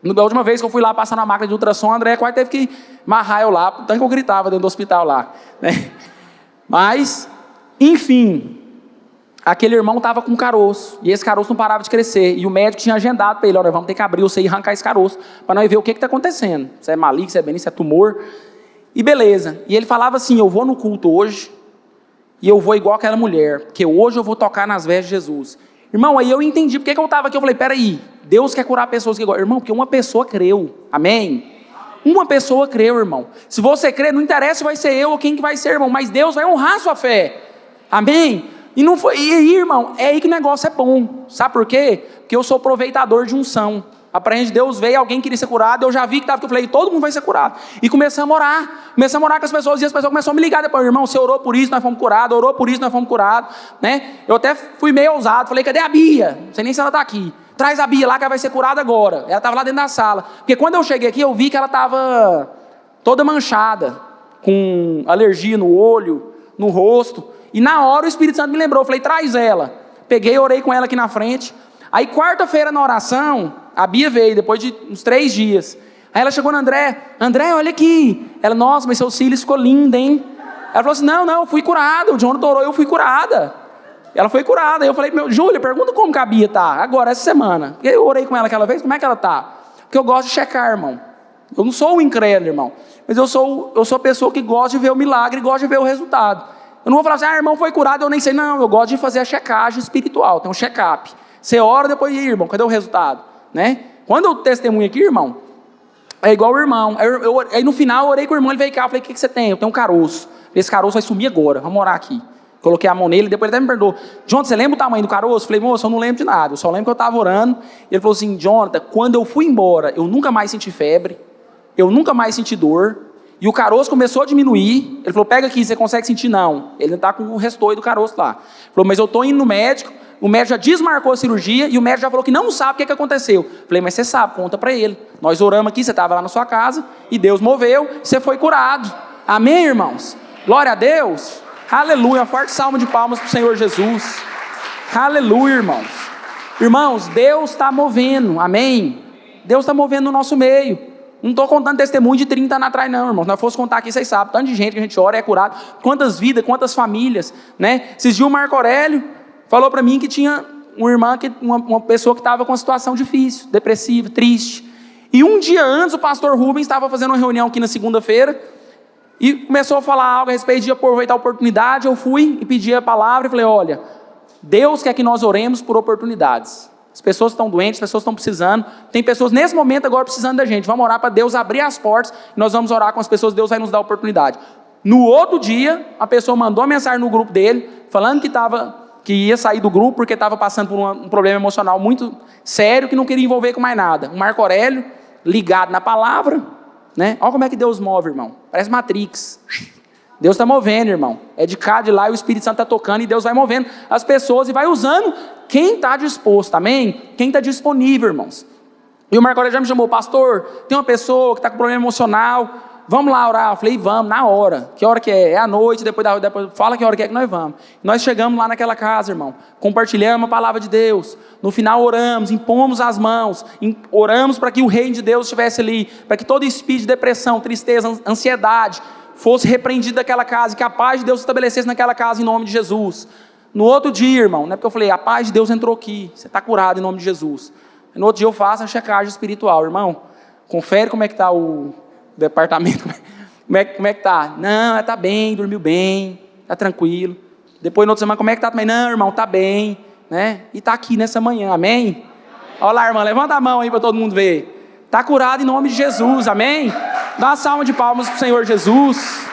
[SPEAKER 1] Da última vez que eu fui lá passar na máquina de ultrassom, a André quase teve que amarrar eu lá, tanto que eu gritava dentro do hospital lá, né? Mas, enfim... Aquele irmão estava com um caroço, e esse caroço não parava de crescer, e o médico tinha agendado para ele: olha, vamos ter que abrir você e arrancar esse caroço, para nós ver o que está acontecendo, se é maligno, se é benigno, se é tumor, e beleza. E ele falava assim: eu vou no culto hoje, e eu vou igual aquela mulher, porque hoje eu vou tocar nas vestes de Jesus. Irmão, aí eu entendi, porque que eu estava aqui, eu falei: peraí, Deus quer curar pessoas que gostam. Irmão, porque uma pessoa creu, amém? Uma pessoa creu, irmão. Se você crer, não interessa se vai ser eu ou quem que vai ser, irmão, mas Deus vai honrar a sua fé, amém? E não foi, e aí, irmão, é aí que o negócio é bom. Sabe por quê? Porque eu sou aproveitador de unção. Aprende, Deus veio, alguém queria ser curado, eu já vi que estava, eu falei: todo mundo vai ser curado. E começamos a orar com as pessoas, e as pessoas começaram a me ligar depois: irmão, você orou por isso, nós fomos curados, orou por isso, nós fomos curados, né? Eu até fui meio ousado, falei: cadê a Bia? Não sei nem se ela está aqui. Traz a Bia lá que ela vai ser curada agora. Ela estava lá dentro da sala. Porque quando eu cheguei aqui, eu vi que ela estava toda manchada, com alergia no olho, no rosto. E na hora o Espírito Santo me lembrou, eu falei: traz ela. Peguei, orei com ela aqui na frente. Aí quarta-feira na oração, a Bia veio, depois de uns 3 dias. Aí ela chegou no André: André, olha aqui. Ela: nossa, mas seu cílios ficou lindo, hein? Ela falou assim: não, eu fui curada, o Jonathan orou, eu fui curada. Ela foi curada. Aí eu falei: Júlia, pergunta como que a Bia tá, agora, essa semana. Porque eu orei com ela aquela vez, como é que ela tá? Porque eu gosto de checar, irmão. Eu não sou um incrédulo, irmão, mas eu sou a pessoa que gosta de ver o milagre e gosta de ver o resultado. Eu não vou falar assim: irmão, foi curado, eu nem sei. Não, eu gosto de fazer a checagem espiritual, tem um check-up. Você ora, depois, irmão, cadê o resultado? Né? Quando eu testemunho aqui, irmão, é igual o irmão. Aí no final eu orei com o irmão, ele veio cá, eu falei: o que você tem? Eu tenho um caroço. Esse caroço vai sumir agora, vamos orar aqui. Coloquei a mão nele, depois ele até me perguntou: Jonathan, você lembra o tamanho do caroço? Eu falei: moço, eu não lembro de nada, eu só lembro que eu estava orando. E ele falou assim: Jonathan, quando eu fui embora, eu nunca mais senti febre, eu nunca mais senti dor, e o caroço começou a diminuir. Ele falou: pega aqui, você consegue sentir? Não, ele está com o restolho do caroço lá. Ele falou: mas eu estou indo no médico, o médico já desmarcou a cirurgia, e o médico já falou que não sabe o que aconteceu. Eu falei: mas você sabe, conta para ele. Nós oramos aqui, você estava lá na sua casa, e Deus moveu, você foi curado. Amém, irmãos? Glória a Deus. Aleluia, forte salmo de palmas para o Senhor Jesus. Aleluia, irmãos. Irmãos, Deus está movendo, amém? Deus está movendo no nosso meio. Não estou contando testemunho de 30 anos atrás não, irmãos. Se nós fosse contar aqui, vocês sabem, tanto de gente que a gente ora e é curado, quantas vidas, quantas famílias, né? Esses dias o Marco Aurélio falou para mim que tinha uma pessoa que estava com uma situação difícil, depressiva, triste. E um dia antes o pastor Rubens estava fazendo uma reunião aqui na segunda-feira, e começou a falar algo a respeito de aproveitar a oportunidade. Eu fui e pedi a palavra e falei: olha, Deus quer que nós oremos por oportunidades. As pessoas estão doentes, as pessoas estão precisando. Tem pessoas nesse momento agora precisando da gente. Vamos orar para Deus abrir as portas. E nós vamos orar com as pessoas, Deus vai nos dar a oportunidade. No outro dia, a pessoa mandou uma mensagem no grupo dele, falando que ia sair do grupo porque estava passando por um problema emocional muito sério, que não queria envolver com mais nada. O Marco Aurélio, ligado na palavra, né? Olha como é que Deus move, irmão. Parece Matrix. Deus está movendo, irmão. É de cá, de lá, e o Espírito Santo está tocando, e Deus vai movendo as pessoas e vai usando quem está disposto, amém? Quem está disponível, irmãos. E o Marco Aurélio já me chamou, pastor, tem uma pessoa que está com problema emocional, vamos lá orar. Eu falei, vamos, na hora. Que hora que é? É à noite, depois fala que hora que é que nós vamos. Nós chegamos lá naquela casa, irmão, compartilhamos a palavra de Deus. No final oramos, impomos as mãos, oramos para que o reino de Deus estivesse ali, para que todo espírito de depressão, tristeza, ansiedade, fosse repreendido daquela casa, e que a paz de Deus se estabelecesse naquela casa em nome de Jesus. No outro dia, irmão, não é porque eu falei, a paz de Deus entrou aqui, você está curado em nome de Jesus. No outro dia eu faço a checagem espiritual, irmão, confere como é que está o departamento, como é que está? Não, está bem, dormiu bem, está tranquilo. Depois na outra semana, como é que está também? Não, irmão, está bem, né? E está aqui nessa manhã, amém? Olha lá, irmão, levanta a mão aí para todo mundo ver. Está curado em nome de Jesus, amém? Dá uma salva de palmas para o Senhor Jesus.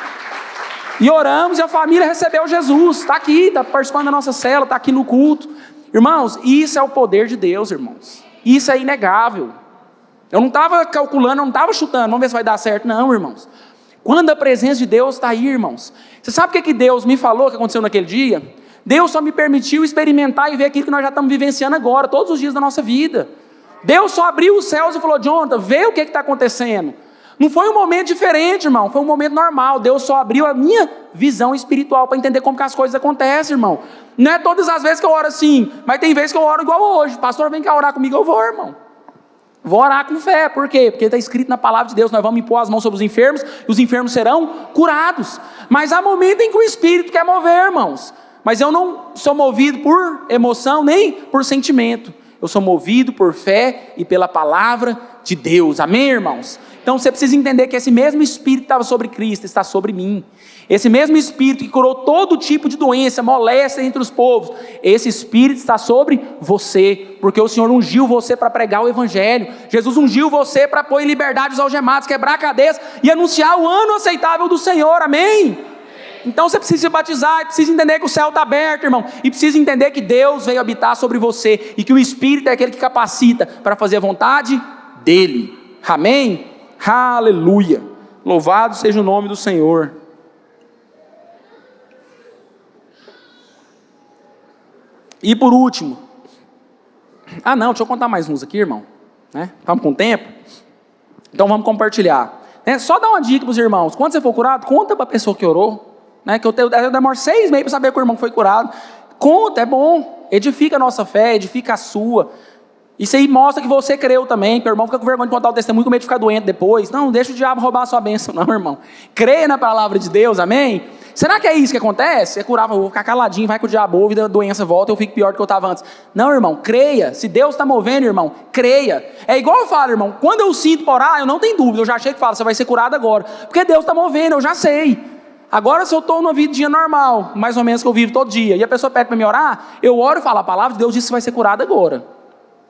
[SPEAKER 1] E oramos e a família recebeu Jesus. Está aqui, está participando da nossa célula, está aqui no culto. Irmãos, isso é o poder de Deus, irmãos. Isso é inegável. Eu não estava calculando, eu não estava chutando, vamos ver se vai dar certo. Não, irmãos. Quando a presença de Deus está aí, irmãos. Você sabe o que Deus me falou que aconteceu naquele dia? Deus só me permitiu experimentar e ver aquilo que nós já estamos vivenciando agora, todos os dias da nossa vida. Deus só abriu os céus e falou, Jonathan, vê o que está acontecendo. Não foi um momento diferente, irmão, foi um momento normal. Deus só abriu a minha visão espiritual para entender como que as coisas acontecem, irmão. Não é todas as vezes que eu oro assim, mas tem vezes que eu oro igual hoje. Pastor, vem cá orar comigo, eu vou, irmão. Vou orar com fé, por quê? Porque está escrito na palavra de Deus, nós vamos impor as mãos sobre os enfermos, e os enfermos serão curados. Mas há momento em que o Espírito quer mover, irmãos. Mas eu não sou movido por emoção, nem por sentimento. Eu sou movido por fé e pela palavra de Deus, amém, irmãos? Então você precisa entender que esse mesmo Espírito que estava sobre Cristo está sobre mim. Esse mesmo Espírito que curou todo tipo de doença, moléstia entre os povos, esse Espírito está sobre você, porque o Senhor ungiu você para pregar o Evangelho. Jesus ungiu você para pôr em liberdade os algemados, quebrar cadeias e anunciar o ano aceitável do Senhor, amém? Então você precisa se batizar, precisa entender que o céu está aberto, irmão, e precisa entender que Deus veio habitar sobre você, e que o Espírito é aquele que capacita para fazer a vontade dEle, amém? Aleluia, louvado seja o nome do Senhor. E por último, deixa eu contar mais uns aqui, irmão, né? Estamos com tempo? Então vamos compartilhar, né? Só dar uma dica para os irmãos, quando você for curado, conta para a pessoa que orou, né? Que eu demoro 6 meses para saber que o irmão foi curado. Conta, é bom, edifica a nossa fé, edifica a sua. Isso aí mostra que você creu também, que o irmão fica com vergonha de contar o testemunho, com medo de ficar doente depois. Não deixa o diabo roubar a sua bênção, não, irmão. Creia na palavra de Deus, amém? Será que é isso que acontece? É curava, eu vou ficar caladinho, vai que o diabo ouve, a doença volta, eu fico pior do que eu estava antes. Não, irmão, creia. Se Deus está movendo, irmão, creia. É igual eu falo, irmão, quando eu sinto por orar, eu não tenho dúvida, eu já chego e falo, você vai ser curado agora. Porque Deus está movendo, eu já sei. Agora, se eu estou numa vidinha normal, mais ou menos que eu vivo todo dia, e a pessoa pede para me orar, eu oro e falo, a palavra de Deus diz que você vai ser curado agora.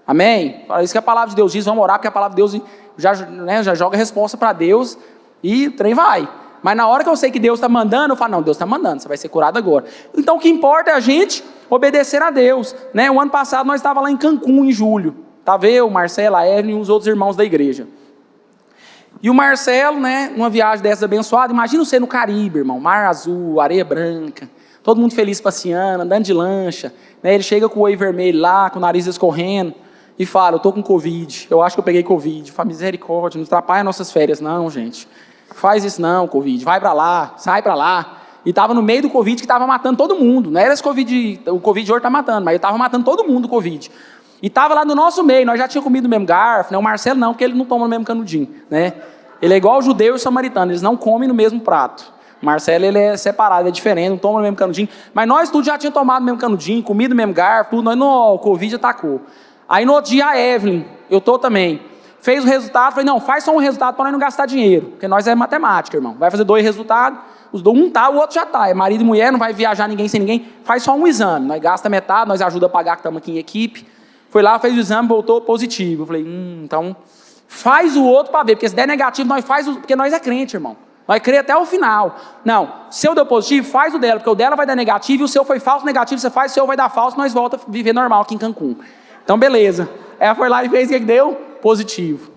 [SPEAKER 1] Amém? Isso que a palavra de Deus diz, vamos orar, porque a palavra de Deus já joga a resposta para Deus, e o trem vai. Mas na hora que eu sei que Deus está mandando, eu falo, não, Deus está mandando, você vai ser curado agora. Então o que importa é a gente obedecer a Deus, né? O ano passado nós estávamos lá em Cancún, em julho. Estava eu, o Marcelo, a Evelyn e os outros irmãos da igreja. E o Marcelo, né, numa viagem dessas abençoada, imagina você no Caribe, irmão, mar azul, areia branca, todo mundo feliz passeando, andando de lancha, né? Ele chega com o olho vermelho lá, com o nariz escorrendo, e fala, eu estou com Covid, eu acho que eu peguei Covid. Fala, misericórdia, não atrapalha nossas férias não, gente. Faz isso não, Covid, vai para lá, sai para lá. E estava no meio do Covid que estava matando todo mundo. Não era esse Covid, o Covid hoje está matando, mas ele estava matando todo mundo o Covid. E estava lá no nosso meio, nós já tínhamos comido o mesmo garfo, né? O Marcelo não, porque ele não toma no mesmo canudinho, né? Ele é igual o judeu e o samaritano, eles não comem no mesmo prato. O Marcelo, ele é separado, ele é diferente, não toma no mesmo canudinho. Mas nós tudo já tínhamos tomado no mesmo canudinho, comido no mesmo garfo, tudo, o Covid atacou. Aí no outro dia a Evelyn, eu estou também, fez o resultado, falei, não, faz só um resultado para nós não gastar dinheiro, porque nós é matemática, irmão, vai fazer 2 resultados, um tá, o outro já tá, é marido e mulher, não vai viajar ninguém sem ninguém, faz só um exame, nós gasta metade, nós ajuda a pagar que estamos aqui em equipe, foi lá, fez o exame, voltou positivo, eu falei, então, faz o outro para ver, porque se der negativo, nós faz, porque nós é crente, irmão, Vai crer até o final. Não, se eu deu positivo, faz o dela, porque o dela vai dar negativo, e o seu foi falso, negativo, você faz, o seu vai dar falso, nós volta a viver normal aqui em Cancún. Então, beleza. Ela foi lá e fez o que deu? Positivo.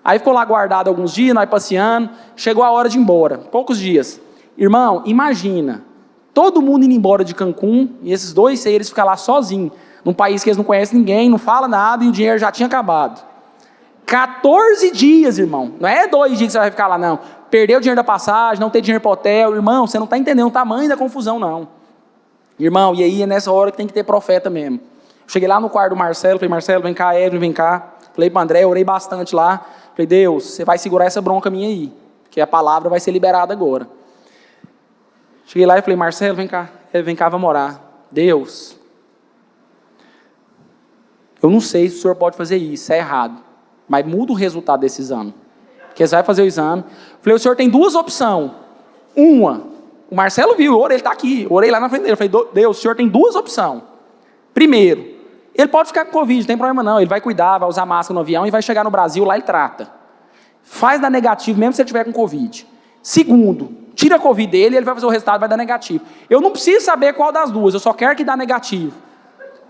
[SPEAKER 1] Aí ficou lá guardado alguns dias, nós passeando, chegou a hora de ir embora, poucos dias. Irmão, imagina, todo mundo indo embora de Cancún, e esses 2 seres ficam lá sozinhos, num país que eles não conhecem ninguém, não fala nada, e o dinheiro já tinha acabado. 14 dias, irmão. Não é 2 dias que você vai ficar lá, não. Perder o dinheiro da passagem, não ter dinheiro para o hotel. Irmão, você não está entendendo o tamanho da confusão, não. Irmão, e aí é nessa hora que tem que ter profeta mesmo. Cheguei lá no quarto do Marcelo, falei, Marcelo, vem cá, Evelyn, vem cá. Falei para André, orei bastante lá. Falei, Deus, você vai segurar essa bronca minha aí, que a palavra vai ser liberada agora. Cheguei lá e falei, Marcelo, vem cá, vamos orar. Deus, eu não sei se o senhor pode fazer isso, é errado. Mas muda o resultado desse exame. Porque você vai fazer o exame. Falei, o senhor tem 2 opções. Uma, o Marcelo viu, ele está aqui. Orei lá na frente dele. Falei, Deus, o senhor tem 2 opções. Primeiro, ele pode ficar com Covid, não tem problema não. Ele vai cuidar, vai usar máscara no avião e vai chegar no Brasil, lá ele trata. Faz dar negativo, mesmo se ele tiver com Covid. Segundo, tira a Covid dele, ele vai fazer o resultado, vai dar negativo. Eu não preciso saber qual das 2, eu só quero que dá negativo.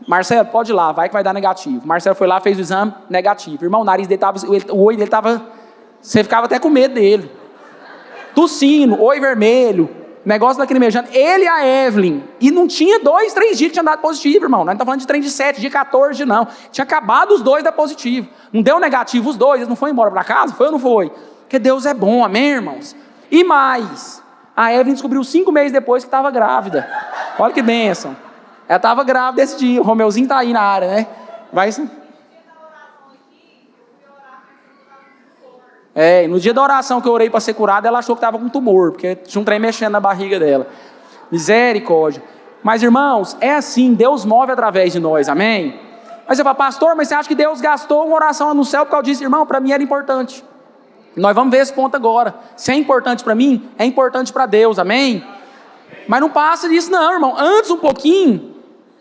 [SPEAKER 1] Marcelo, pode ir lá, vai que vai dar negativo. Marcelo foi lá, fez o exame, negativo. Irmão, o nariz dele estava, o olho dele estava, você ficava até com medo dele. Tossindo, olho vermelho, negócio lacrimejando. Ele e a Evelyn, e não tinha 2, 3 dias que tinha dado positivo, irmão. Nós não estamos falando de trem de 7, de 14, não. Tinha acabado os 2 da positivo. Não deu negativo os 2, eles não foram embora para casa? Foi ou não foi? Porque Deus é bom, amém, irmãos? E mais, a Evelyn descobriu 5 meses depois que estava grávida. Olha que bênção. Ela estava grávida esse dia, o Romeuzinho está aí na área, né? No dia da oração que eu orei para ser curada, ela achou que estava com tumor, porque tinha um trem mexendo na barriga dela. Misericórdia. Mas, irmãos, é assim, Deus move através de nós, amém? Mas você fala, pastor, mas você acha que Deus gastou uma oração no céu por causa disso? Irmão, para mim era importante. Nós vamos ver esse ponto agora. Se é importante para mim, é importante para Deus, amém? Mas não passa disso não, irmão. Antes um pouquinho,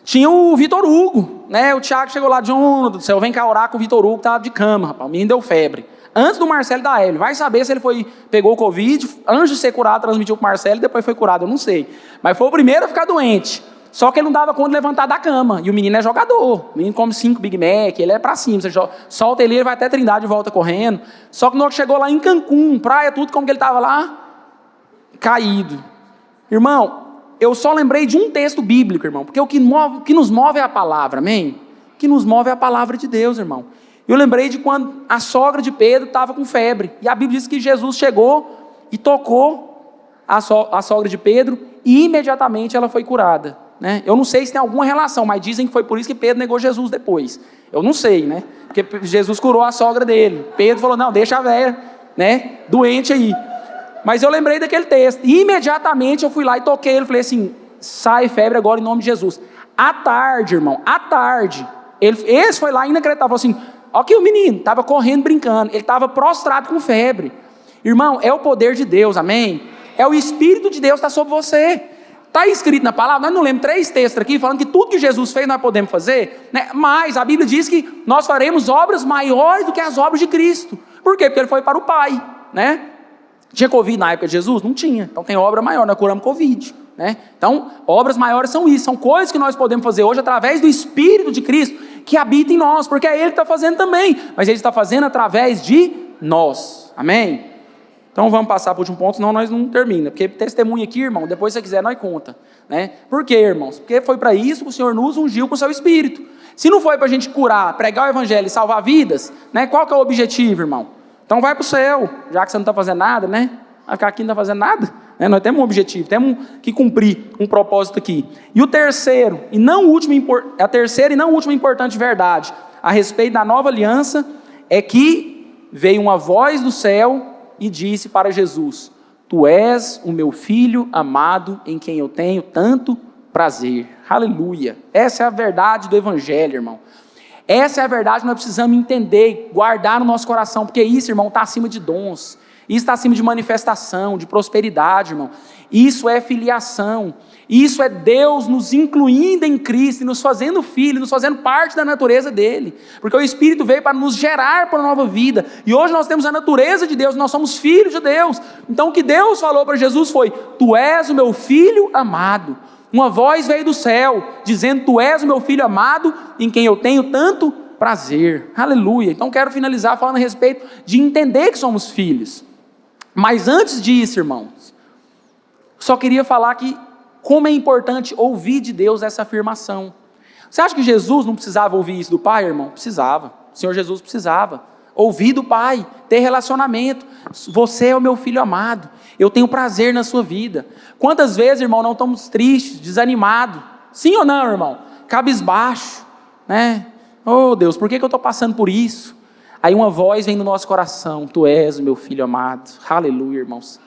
[SPEAKER 1] tinha o Vitor Hugo, né? O Thiago chegou lá, John do céu, vem cá orar com o Vitor Hugo, estava de cama, rapaz, o menino deu febre. Antes do Marcelo e da Evelyn, vai saber se ele pegou o Covid, antes de ser curado, transmitiu para o Marcelo e depois foi curado, eu não sei. Mas foi o primeiro a ficar doente. Só que ele não dava conta de levantar da cama. E o menino é jogador. O menino come 5 Big Mac, ele é pra cima. Você solta ele vai até Trindade e volta correndo. Só que quando chegou lá em Cancún, praia, tudo, como que ele estava lá? Caído. Irmão, eu só lembrei de um texto bíblico, irmão. Porque o que nos move é a palavra, amém? O que nos move é a palavra de Deus, irmão. Eu lembrei de quando a sogra de Pedro estava com febre. E a Bíblia diz que Jesus chegou e tocou a sogra de Pedro e imediatamente ela foi curada. Né? Eu não sei se tem alguma relação, mas dizem que foi por isso que Pedro negou Jesus depois. Eu não sei, né? Porque Jesus curou a sogra dele. Pedro falou, não, deixa a velha, né, doente aí. Mas eu lembrei daquele texto. E imediatamente eu fui lá e toquei ele. Falei assim, sai febre agora em nome de Jesus. À tarde, irmão, à tarde. Esse foi lá inacreditável. Falou assim, ó que o menino estava correndo, brincando. Ele estava prostrado com febre. Irmão, é o poder de Deus, amém? É o Espírito de Deus que está sobre você. Está escrito na palavra, nós não lemos 3 textos aqui, falando que tudo que Jesus fez nós podemos fazer, né? Mas a Bíblia diz que nós faremos obras maiores do que as obras de Cristo. Por quê? Porque ele foi para o Pai, né? Tinha Covid na época de Jesus? Não tinha. Então tem obra maior, nós curamos Covid, né? Então, obras maiores são isso, são coisas que nós podemos fazer hoje através do Espírito de Cristo, que habita em nós, porque é Ele que está fazendo também, mas Ele está fazendo através de nós, amém? Então vamos passar para o último ponto, senão nós não termina. Porque testemunho aqui, irmão, depois se você quiser, nós conta. Né? Por quê, irmãos? Porque foi para isso que o Senhor nos ungiu com o seu Espírito. Se não foi para a gente curar, pregar o Evangelho e salvar vidas, né? Qual que é o objetivo, irmão? Então vai para o céu, já que você não está fazendo nada, né? Vai ficar aqui e não está fazendo nada. Né? Nós temos um objetivo, temos que cumprir um propósito aqui. E o terceiro, e não a terceira e não última importante verdade, a respeito da nova aliança, é que veio uma voz do céu e disse para Jesus, tu és o meu filho amado, em quem eu tenho tanto prazer. Aleluia. Essa é a verdade do Evangelho, irmão. Essa é a verdade que nós precisamos entender, guardar no nosso coração, porque isso, irmão, está acima de dons. Isso está acima de manifestação, de prosperidade, irmão. Isso é filiação. Isso é Deus nos incluindo em Cristo, nos fazendo filho, nos fazendo parte da natureza dele. Porque o Espírito veio para nos gerar para uma nova vida. E hoje nós temos a natureza de Deus, nós somos filhos de Deus. Então o que Deus falou para Jesus foi: tu és o meu filho amado. Uma voz veio do céu, dizendo: tu és o meu filho amado, em quem eu tenho tanto prazer. Aleluia. Então quero finalizar falando a respeito de entender que somos filhos. Mas antes disso, irmãos, só queria falar que como é importante ouvir de Deus essa afirmação. Você acha que Jesus não precisava ouvir isso do Pai, irmão? Precisava. O Senhor Jesus precisava ouvir do Pai, ter relacionamento. Você é o meu filho amado, eu tenho prazer na sua vida. Quantas vezes, irmão, não estamos tristes, desanimados? Sim ou não, irmão? Cabisbaixo, né? Oh Deus, por que eu estou passando por isso? Aí uma voz vem no nosso coração: tu és o meu filho amado. Aleluia, irmãos.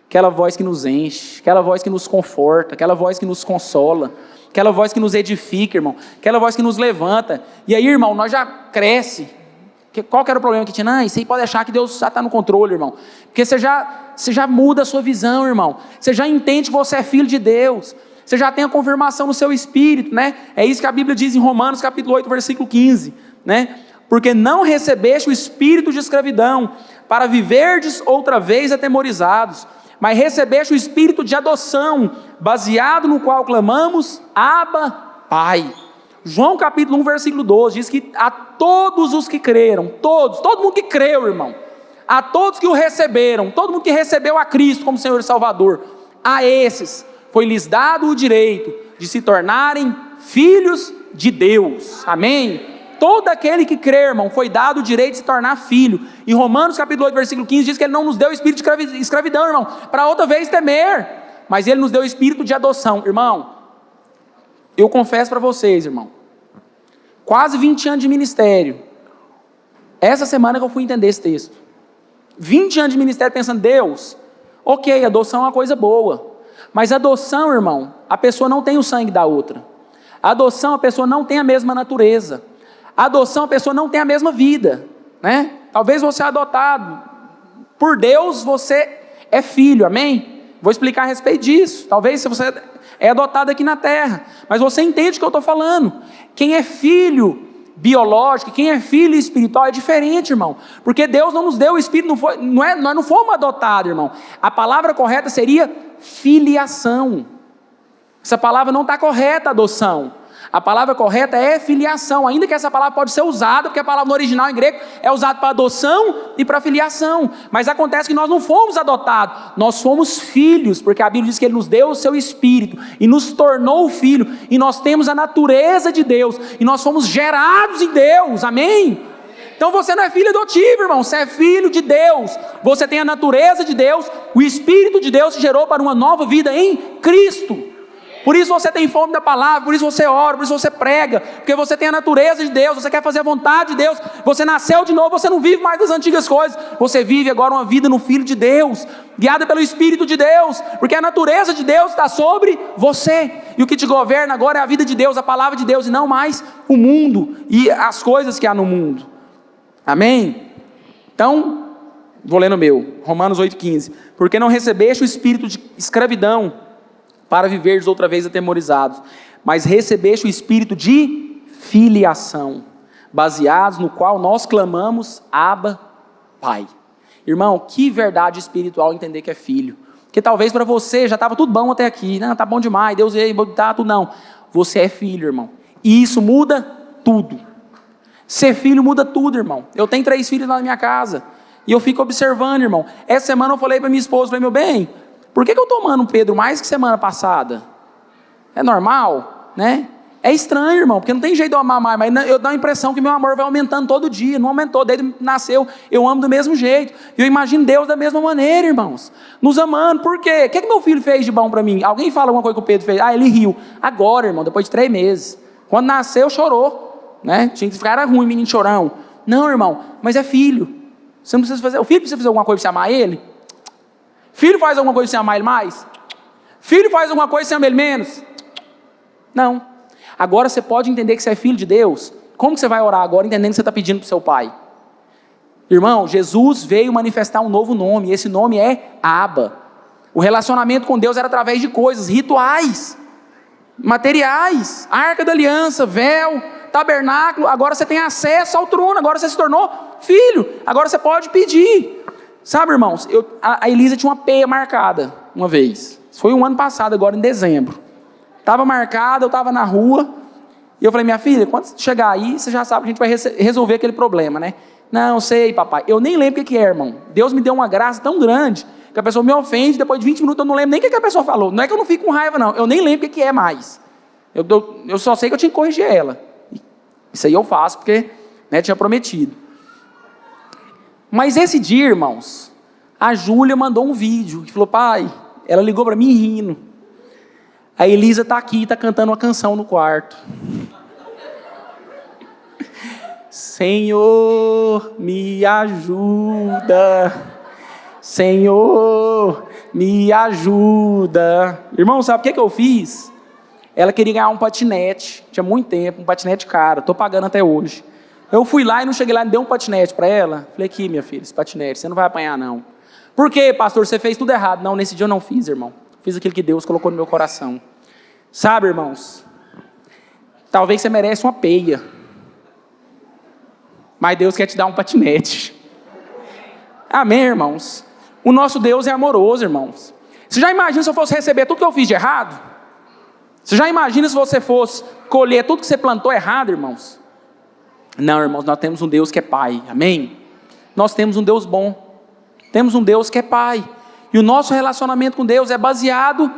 [SPEAKER 1] Aquela voz que nos enche, aquela voz que nos conforta, aquela voz que nos consola, aquela voz que nos edifica, irmão, aquela voz que nos levanta. E aí, irmão, nós já cresce. Qual que era o problema que tinha? Não, isso aí pode achar que Deus já está no controle, irmão. Porque você já muda a sua visão, irmão. Você já entende que você é filho de Deus. Você já tem a confirmação no seu espírito, né? É isso que a Bíblia diz em Romanos capítulo 8, versículo 15, né? Porque não recebeste o espírito de escravidão, para viverdes outra vez atemorizados, mas recebeste o espírito de adoção, baseado no qual clamamos: Abba, Pai. João capítulo 1, versículo 12, diz que a todos os que creram, todo mundo que creu, irmão, a todos que o receberam, todo mundo que recebeu a Cristo como Senhor e Salvador, a esses foi-lhes dado o direito de se tornarem filhos de Deus. Amém? Todo aquele que crê, irmão, foi dado o direito de se tornar filho. Em Romanos capítulo 8, versículo 15, diz que Ele não nos deu o espírito de escravidão, irmão, para outra vez temer, mas Ele nos deu o espírito de adoção. Irmão, eu confesso para vocês, irmão, quase 20 anos de ministério, essa semana que eu fui entender esse texto, 20 anos de ministério pensando: Deus, ok, adoção é uma coisa boa, mas adoção, irmão, a pessoa não tem o sangue da outra, adoção a pessoa não tem a mesma natureza, adoção a pessoa não tem a mesma vida, né? Talvez você é adotado por Deus, você é filho, amém? Vou explicar a respeito disso. Talvez se você é adotado aqui na terra, mas você entende o que eu estou falando. Quem é filho biológico, quem é filho espiritual é diferente, irmão, porque Deus não nos deu o espírito, nós não fomos adotados, irmão. A palavra correta seria filiação. Essa palavra não está correta, adoção. A palavra correta é filiação, ainda que essa palavra pode ser usada, porque a palavra no original em grego é usada para adoção e para filiação, mas acontece que nós não fomos adotados, nós fomos filhos, porque a Bíblia diz que Ele nos deu o seu Espírito, e nos tornou filho, e nós temos a natureza de Deus, e nós fomos gerados em Deus, amém? Então você não é filho adotivo, irmão, você é filho de Deus, você tem a natureza de Deus, o Espírito de Deus te gerou para uma nova vida em Cristo. Por isso você tem fome da palavra, por isso você ora, por isso você prega, porque você tem a natureza de Deus, você quer fazer a vontade de Deus, você nasceu de novo, você não vive mais das antigas coisas, você vive agora uma vida no Filho de Deus, guiada pelo Espírito de Deus, porque a natureza de Deus está sobre você, e o que te governa agora é a vida de Deus, a palavra de Deus, e não mais o mundo, e as coisas que há no mundo, amém? Então, vou ler no meu, Romanos 8,15, porque não recebeste o espírito de escravidão, para viveres outra vez atemorizados, mas recebeste o espírito de filiação, baseados no qual nós clamamos: Abba, Pai. Irmão, que verdade espiritual entender que é filho, porque talvez para você já estava tudo bom até aqui, não, tá bom demais, Deus veio, tá tudo, não, você é filho, irmão, e isso muda tudo. Ser filho muda tudo, irmão. Eu tenho 3 filhos lá na minha casa, e eu fico observando, irmão. Essa semana eu falei para minha esposa, falei: meu bem, por que eu estou amando o Pedro mais que semana passada? É normal, né? É estranho, irmão, porque não tem jeito de eu amar mais, mas eu dou a impressão que meu amor vai aumentando todo dia, não aumentou, desde que nasceu, eu amo do mesmo jeito, e eu imagino Deus da mesma maneira, irmãos, nos amando. Por quê? O que meu filho fez de bom para mim? Alguém fala alguma coisa que o Pedro fez? Ah, ele riu. Agora, irmão, depois de 3 meses, quando nasceu, chorou, né? Tinha que ficar, era ruim, menino chorão. Não, irmão, mas é filho, você não precisa fazer, o filho precisa fazer alguma coisa para você amar ele? Filho faz alguma coisa sem amar ele mais? Filho faz alguma coisa sem amar ele menos? Não. Agora você pode entender que você é filho de Deus. Como que você vai orar agora entendendo que você está pedindo para o seu pai? Irmão, Jesus veio manifestar um novo nome, e esse nome é Abba. O relacionamento com Deus era através de coisas, rituais, materiais, arca da aliança, véu, tabernáculo. Agora você tem acesso ao trono, agora você se tornou filho, agora você pode pedir. Sabe, irmãos, a Elisa tinha uma peia marcada uma vez, foi um ano passado, agora em dezembro. Estava marcada, eu estava na rua, e eu falei, minha filha, quando chegar aí, você já sabe que a gente vai resolver aquele problema, né? Não, sei, papai, eu nem lembro o que é, irmão. Deus me deu uma graça tão grande, que a pessoa me ofende, depois de 20 minutos eu não lembro nem o que a pessoa falou. Não é que eu não fico com raiva, não, eu nem lembro o que é mais. Eu só sei que eu tinha que corrigir ela. Isso aí eu faço, porque, né, tinha prometido. Mas esse dia, irmãos, a Júlia mandou um vídeo, que falou, pai, ela ligou para mim rindo. A Elisa está aqui, está cantando uma canção no quarto. Senhor, me ajuda. Senhor, me ajuda. Irmão, sabe o que eu fiz? Ela queria ganhar um patinete, tinha muito tempo, um patinete caro, estou pagando até hoje. Eu fui lá e não cheguei lá e dei um patinete para ela. Falei, aqui minha filha, esse patinete, você não vai apanhar não. Por quê, pastor, você fez tudo errado? Não, nesse dia eu não fiz, irmão. Fiz aquilo que Deus colocou no meu coração. Sabe, irmãos, talvez você merece uma peia, mas Deus quer te dar um patinete. Amém, irmãos? O nosso Deus é amoroso, irmãos. Você já imagina se eu fosse receber tudo que eu fiz de errado? Você já imagina se você fosse colher tudo que você plantou errado, irmãos? Não, irmãos, nós temos um Deus que é Pai, amém? Nós temos um Deus bom, temos um Deus que é Pai, e o nosso relacionamento com Deus é baseado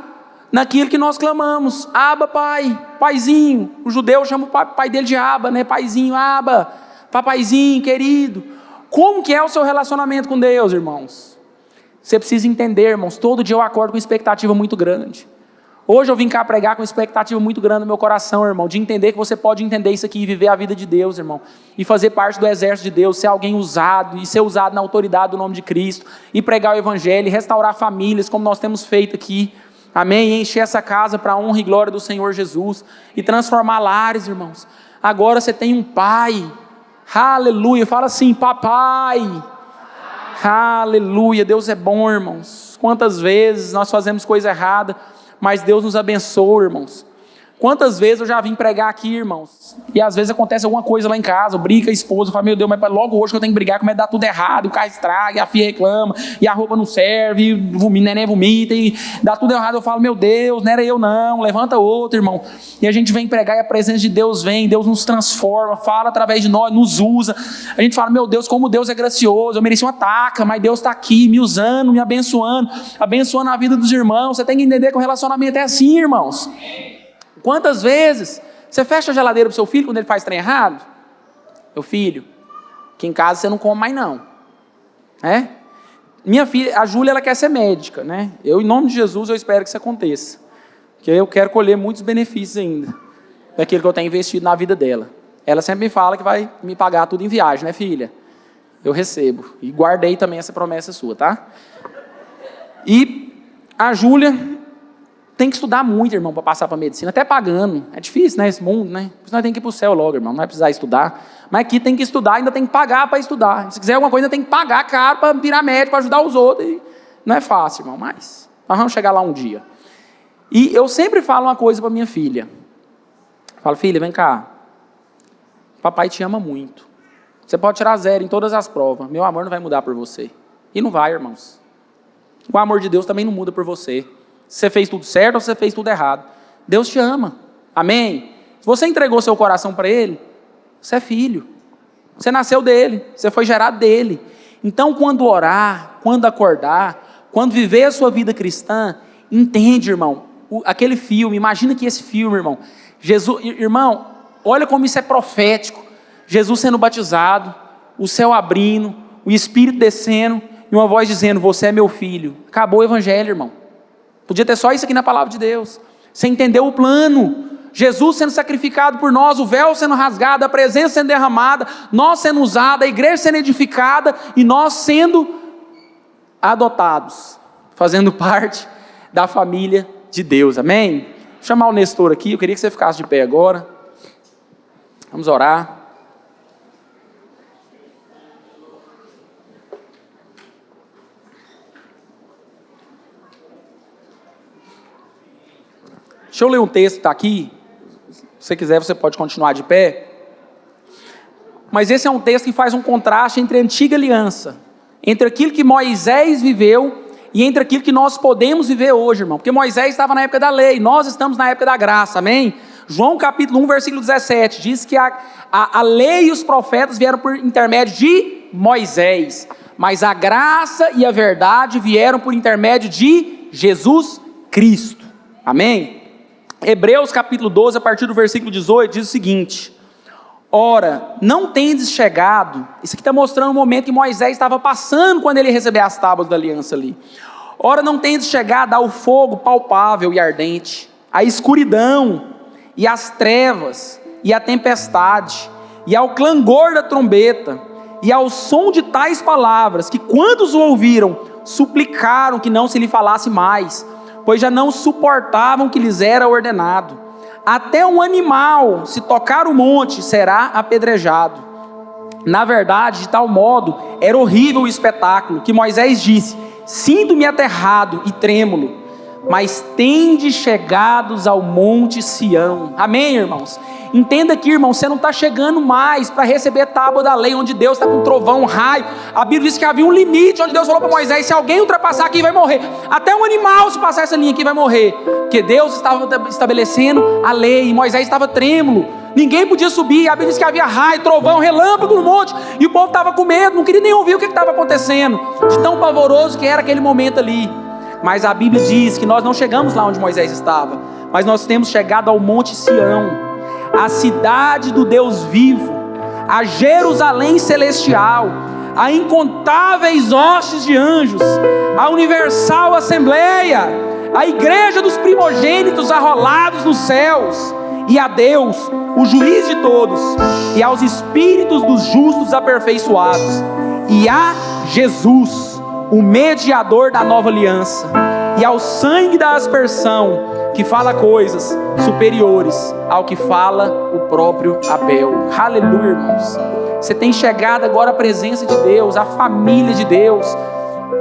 [SPEAKER 1] naquilo que nós clamamos, Abba, Pai, Paizinho. O judeu chama o pai dele de Abba, né? Paizinho, Abba, papaizinho, querido. Como que é o seu relacionamento com Deus, irmãos? Você precisa entender, irmãos, todo dia eu acordo com expectativa muito grande. Hoje eu vim cá pregar com expectativa muito grande no meu coração, irmão, de entender que você pode entender isso aqui e viver a vida de Deus, irmão, e fazer parte do exército de Deus, ser alguém usado, e ser usado na autoridade do nome de Cristo, e pregar o evangelho, e restaurar famílias, como nós temos feito aqui, amém, e encher essa casa para a honra e glória do Senhor Jesus, e transformar lares, irmãos. Agora você tem um pai, aleluia, fala assim, papai, aleluia, Deus é bom, irmãos. Quantas vezes nós fazemos coisa errada, mas Deus nos abençoa, irmãos. Quantas vezes eu já vim pregar aqui, irmãos, e às vezes acontece alguma coisa lá em casa, eu brigo com a esposa, eu falo, meu Deus, mas logo hoje que eu tenho que brigar, como é que dá tudo errado, o carro estraga, e a filha reclama, e a roupa não serve, e o neném vomita, e dá tudo errado, eu falo, meu Deus, não era eu não, levanta outro, irmão. E a gente vem pregar e a presença de Deus vem, Deus nos transforma, fala através de nós, nos usa. A gente fala, meu Deus, como Deus é gracioso, eu mereci uma taca, mas Deus está aqui, me usando, me abençoando a vida dos irmãos. Você tem que entender que o relacionamento é assim, irmãos. Quantas vezes você fecha a geladeira para o seu filho quando ele faz trem errado? Meu filho, aqui em casa você não come mais não. É? Minha filha, a Júlia, ela quer ser médica, né? Eu, em nome de Jesus, eu espero que isso aconteça. Porque eu quero colher muitos benefícios ainda daquilo que eu tenho investido na vida dela. Ela sempre me fala que vai me pagar tudo em viagem, né, filha? Eu recebo. E guardei também essa promessa sua, tá? E a Júlia tem que estudar muito, irmão, para passar para medicina, até pagando. É difícil, né, esse mundo, né? Por isso nós temos que ir para o céu logo, irmão, não vai precisar estudar. Mas aqui tem que estudar, ainda tem que pagar para estudar. Se quiser alguma coisa, ainda tem que pagar caro para virar médico, para ajudar os outros. E não é fácil, irmão, mas nós vamos chegar lá um dia. E eu sempre falo uma coisa para minha filha. Falo, filha, vem cá. Papai te ama muito. Você pode tirar 0 em todas as provas. Meu amor não vai mudar por você. E não vai, irmãos. O amor de Deus também não muda por você. Se você fez tudo certo ou se você fez tudo errado. Deus te ama. Amém? Se você entregou seu coração para Ele, você é filho. Você nasceu dEle. Você foi gerado dEle. Então, quando orar, quando acordar, quando viver a sua vida cristã, entende, irmão, aquele filme, imagina que esse filme, irmão, Jesus, irmão, olha como isso é profético. Jesus sendo batizado, o céu abrindo, o Espírito descendo, e uma voz dizendo, você é meu filho. Acabou o evangelho, irmão. Podia ter só isso aqui na palavra de Deus. Você entendeu o plano. Jesus sendo sacrificado por nós, o véu sendo rasgado, a presença sendo derramada, nós sendo usados, a igreja sendo edificada, e nós sendo adotados, fazendo parte da família de Deus, amém? Vou chamar o Nestor aqui, eu queria que você ficasse de pé agora. Vamos orar. Deixa eu ler um texto que está aqui. Se você quiser, você pode continuar de pé. Mas esse é um texto que faz um contraste entre a antiga aliança, entre aquilo que Moisés viveu e entre aquilo que nós podemos viver hoje, irmão. Porque Moisés estava na época da lei, nós estamos na época da graça, amém? João capítulo 1, versículo 17, diz que a lei e os profetas vieram por intermédio de Moisés, mas a graça e a verdade vieram por intermédio de Jesus Cristo, amém? Hebreus capítulo 12, a partir do versículo 18, diz o seguinte: ora, não tendes chegado, isso aqui está mostrando o momento que Moisés estava passando quando ele recebeu as tábuas da aliança ali. Ora, não tendes chegado ao fogo palpável e ardente, à escuridão e às trevas e à tempestade e ao clangor da trombeta e ao som de tais palavras, que quando os ouviram, suplicaram que não se lhe falasse mais, pois já não suportavam que lhes era ordenado. Até um animal, se tocar o monte, será apedrejado. Na verdade, de tal modo, era horrível o espetáculo, que Moisés disse: sinto-me aterrado e trêmulo, mas tende chegados ao monte Sião. Amém, irmãos? Entenda aqui, irmão, você não está chegando mais para receber a tábua da lei, onde Deus está com um trovão, um raio. A Bíblia diz que havia um limite, onde Deus falou para Moisés: se alguém ultrapassar aqui vai morrer. Até um animal, se passar essa linha aqui, vai morrer. Porque Deus estava estabelecendo a lei, e Moisés estava trêmulo. Ninguém podia subir. A Bíblia diz que havia raio, trovão, relâmpago no monte, e o povo estava com medo, não queria nem ouvir o que estava acontecendo, de tão pavoroso que era aquele momento ali. Mas a Bíblia diz que nós não chegamos lá onde Moisés estava, mas nós temos chegado ao monte Sião, a cidade do Deus vivo, a Jerusalém celestial, a incontáveis hostes de anjos, a universal assembleia, a igreja dos primogênitos arrolados nos céus, e a Deus, o juiz de todos, e aos espíritos dos justos aperfeiçoados, e a Jesus, o mediador da nova aliança, e ao sangue da aspersão, que fala coisas superiores ao que fala o próprio Abel. Aleluia, irmãos. Você tem chegado agora à presença de Deus, à família de Deus.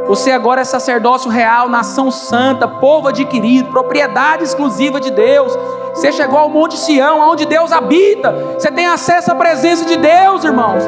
[SPEAKER 1] Você agora é sacerdócio real, nação santa, povo adquirido, propriedade exclusiva de Deus. Você chegou ao monte Sião, onde Deus habita. Você tem acesso à presença de Deus, irmãos.